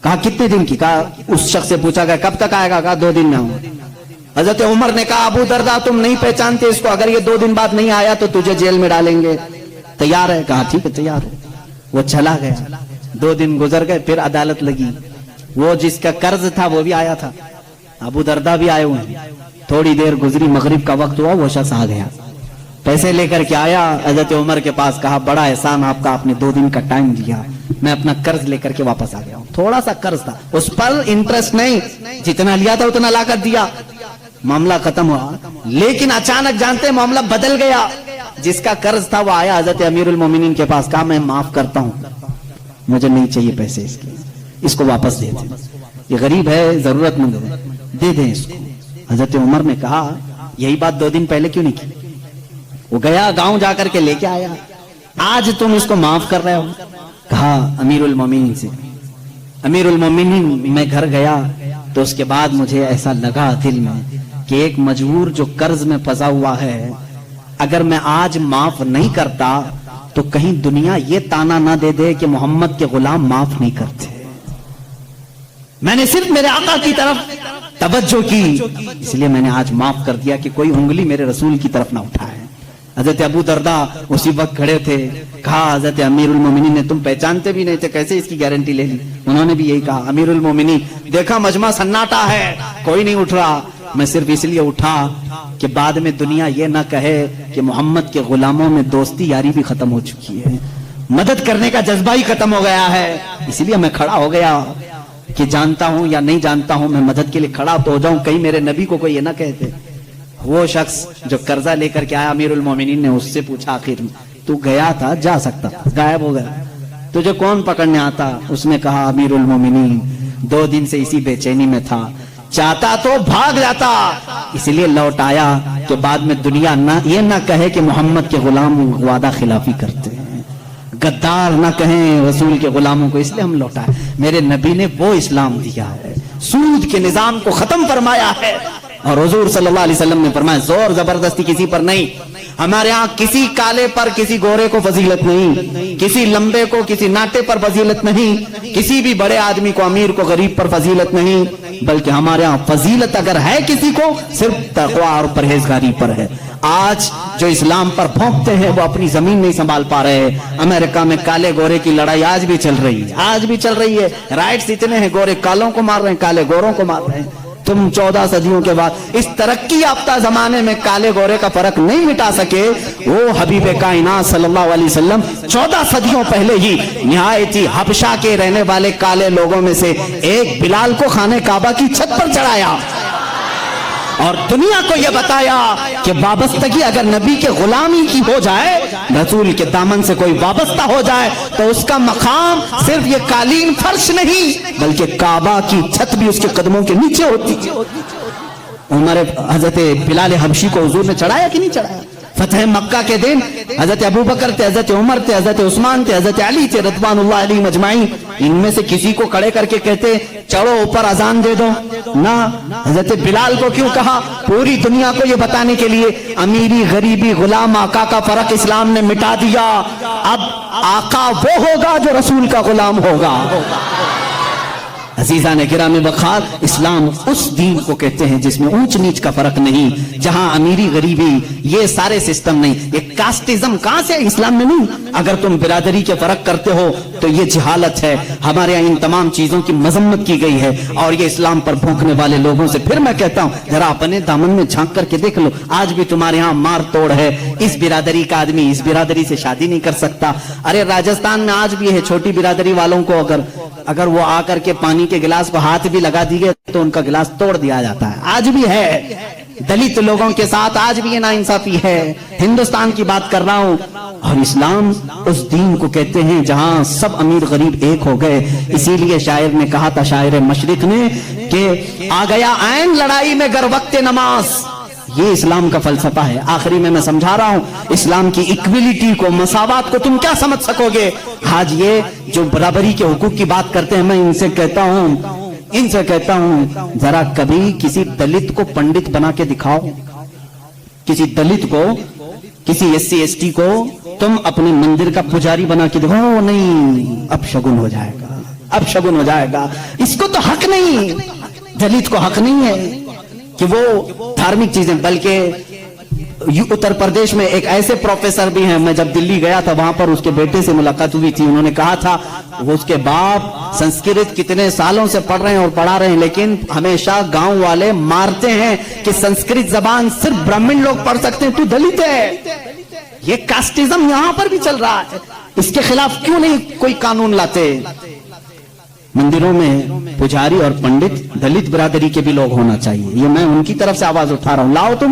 کہا کتنے دن کی؟ کہا اس شخص سے پوچھا گیا کب تک آئے گا؟ کہا 2 دن میں آؤں. حضرت عمر نے کہا ابو دردہ تم نہیں پہچانتے اس کو, اگر یہ 2 دن بعد نہیں آیا تو تجھے جیل میں ڈالیں گے, تیار ہے؟ کہا ٹھیک ہے تیار ہے. وہ چلا گیا. 2 دن گزر گئے, پھر عدالت لگی. وہ جس کا قرض تھا وہ بھی آیا تھا, ابو دردہ بھی آئے ہوئے ہیں. تھوڑی دیر گزری, مغرب کا وقت ہوا, وہ شخص آ گیا, پیسے لے کر کے آیا حضرت عمر کے پاس. کہا بڑا احسان آپ کا, آپ نے 2 دن کا ٹائم دیا, میں اپنا قرض لے کر کے واپس آ گیا ہوں. تھوڑا سا قرض تھا, اس پر انٹرسٹ نہیں, جتنا لیا تھا اتنا لا کر دیا, معاملہ ختم ہوا. لیکن اچانک جانتے معاملہ بدل گیا. جس کا قرض تھا وہ آیا حضرت امیر المومنین کے پاس, کہا میں معاف کرتا ہوں, مجھے نہیں چاہیے پیسے اس کے, اس کو واپس دے دیں, یہ غریب ہے, ضرورت مند ہے, دے دیں اس کو. حضرت عمر نے کہا یہی بات 2 دن پہلے کیوں نہیں کی؟ وہ گیا گاؤں جا کر کے لے کے آیا, آج تم اس کو معاف کر رہے ہو. کہا امیر المومنین سے, امیر المومنین میں گھر گیا تو اس کے بعد مجھے ایسا لگا دل میں کہ ایک مجبور جو قرض میں پھنسا ہوا ہے, اگر میں آج معاف نہیں کرتا تو کہیں دنیا یہ تانا نہ دے دے کہ محمد کے غلام معاف نہیں کرتے. میں نے صرف میرے آقا کی طرف توجہ کی, اس لیے میں نے آج معاف کر دیا کہ کوئی انگلی میرے رسول کی طرف نہ اٹھائے. حضرت ابو دردہ اسی وقت کھڑے تھے. کہا حضرت امیر المومنین نے, تم پہچانتے بھی نہیں تھے, کیسے اس کی گارنٹی لے لی؟ انہوں نے بھی یہی کہا, امیر المومنین دیکھا مجمع سناٹا ہے, کوئی نہیں اٹھ رہا, میں صرف اس لیے اٹھا کہ بعد میں دنیا یہ نہ کہے کہ محمد کے غلاموں میں دوستی یاری بھی ختم ہو چکی ہے, مدد کرنے کا جذبہ ہی ختم ہو گیا ہے. اس لیے میں کھڑا ہو گیا کہ جانتا ہوں یا نہیں جانتا ہوں, میں مدد کے لیے کھڑا تو ہو جاؤں, کہیں میرے نبی کو کوئی یہ نہ کہتے. وہ شخص جو قرضہ لے کر کے آیا, امیر المومنین نے اس سے پوچھا آخر میں, تو گیا تھا, جا سکتا, غائب ہو گیا, تجھے کون پکڑنے آتا؟ اس نے کہا امیر المومنین 2 دن سے اسی بے چینی میں تھا, چاہتا تو بھاگ جاتا, اس لیے لوٹ آیا کہ بعد میں دنیا یہ نہ کہے کہ محمد کے غلام وعدہ خلافی کرتے ہیں, غدار نہ کہیں رسول کے غلاموں کو, اس لیے ہم لوٹائے. میرے نبی نے وہ اسلام دیا ہے, سود کے نظام کو ختم فرمایا ہے, اور حضور صلی اللہ علیہ وسلم نے فرمایا زور زبردستی کسی پر نہیں. ہمارے ہاں کسی کالے پر کسی گورے کو فضیلت نہیں, کسی لمبے کو کسی ناٹے پر فضیلت نہیں, کسی بھی بڑے آدمی کو امیر کو غریب پر فضیلت نہیں, بلکہ ہمارے ہاں فضیلت اگر ہے کسی کو صرف تقوی اور پرہیزگاری پر ہے. آج جو اسلام پر بھونکتے ہیں وہ اپنی زمین نہیں سنبھال پا رہے. امریکہ میں کالے گورے کی لڑائی آج بھی چل رہی ہے, آج بھی چل رہی ہے. رائٹس اتنے ہیں, گورے کالوں کو مار رہے ہیں, کالے گوروں کو مار رہے ہیں. تم 14 صدیوں کے بعد اس ترقی یافتہ زمانے میں کالے گورے کا فرق نہیں مٹا سکے. وہ حبیب کائنات صلی اللہ علیہ وسلم 14 صدیوں پہلے ہی نہایتی حبشہ کے رہنے والے کالے لوگوں میں سے ایک بلال کو خانہ کعبہ کی چھت پر چڑھایا اور دنیا کو یہ بتایا کہ وابستگی اگر نبی کے غلامی کی ہو جائے, رسول کے دامن سے کوئی وابستہ ہو جائے, تو اس کا مقام صرف یہ قالین فرش نہیں بلکہ کعبہ کی چھت بھی اس کے قدموں کے نیچے ہوتی. عمر حضرت بلال حبشی کو حضور نے چڑھایا کہ نہیں چڑھایا؟ فتح مکہ کے دن حضرت ابو بکر تھے, حضرت عمر تھے, حضرت عثمان تھے, حضرت علی تھے رضوان اللہ علیہ مجمعین. ان میں سے کسی کو کھڑے کر کے کہتے چڑھو اوپر اذان دے دو نہ. حضرت بلال کو کیوں کہا؟ پوری دنیا کو یہ بتانے کے لیے امیری غریبی غلام آقا کا فرق اسلام نے مٹا دیا. اب آقا وہ ہوگا جو رسول کا غلام ہوگا. عزیزان گرامی وقار, اسلام اس دین کو کہتے ہیں جس میں اونچ نیچ کا فرق نہیں, جہاں امیری غریبی یہ سارے سسٹم نہیں. یہ کاسٹزم کہاں سے اسلام میں نہیں. اگر تم برادری کے فرق کرتے ہو تو یہ جہالت ہے. ہمارے یہاں ان تمام چیزوں کی مذمت کی گئی ہے, اور یہ اسلام پر بھونکنے والے لوگوں سے پھر میں کہتا ہوں ذرا اپنے دامن میں جھانک کر کے دیکھ لو. آج بھی تمہارے یہاں مار توڑ ہے, اس برادری کا آدمی اس برادری سے شادی نہیں کر سکتا. ارے راجستھان میں آج بھی ہے, چھوٹی برادری والوں کو اگر وہ آ کر کے پانی کے گلاس کو ہاتھ بھی لگا دیے تو ان کا گلاس توڑ دیا جاتا ہے. آج بھی ہے. دلت لوگوں کے ساتھ آج بھی یہ ناانصافی ہے. ہندوستان کی بات کر رہا ہوں. اور اسلام اس دین کو کہتے ہیں جہاں سب امیر غریب ایک ہو گئے. اسی لیے شاعر نے کہا تھا, شاعر مشرق نے, کہ آ گیا عین لڑائی میں گر وقت نماز. یہ اسلام کا فلسفہ ہے. آخری میں سمجھا رہا ہوں اسلام کی ایکویلٹی کو, مساوات کو تم کیا سمجھ سکو گے. آج یہ جو برابری کے حقوق کی بات کرتے ہیں, میں ان سے کہتا ہوں ذرا کبھی کسی دلت کو پنڈت بنا کے دکھاؤ. کسی دلت کو, کسی SC ST کو تم اپنے مندر کا پجاری بنا کے دکھاؤ. نہیں, اب شگن ہو جائے گا, اب شگن ہو جائے گا. اس کو تو حق نہیں, دلت کو حق نہیں ہے کہ وہ دھارمک چیزیں. بلکہ اتر پردیش میں ایک ایسے پروفیسر بھی ہیں, میں جب دلی گیا تھا وہاں پر اس کے بیٹے سے ملاقات ہوئی تھی. انہوں نے کہا تھا وہ اس کے باپ سنسکرت کتنے سالوں سے پڑھ رہے ہیں اور پڑھا رہے ہیں, لیکن ہمیشہ گاؤں والے مارتے ہیں کہ سنسکرت زبان صرف برہمن لوگ پڑھ سکتے ہیں, تو دلت ہے. یہ کاسٹزم یہاں پر بھی چل رہا ہے. اس کے خلاف کیوں نہیں کوئی قانون لاتے؟ مندروں میں پجاری اور پنڈت دلت برادری کے بھی لوگ ہونا چاہیے. یہ میں ان کی طرف سے آواز اٹھا رہا ہوں. لاؤ تم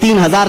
3000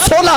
16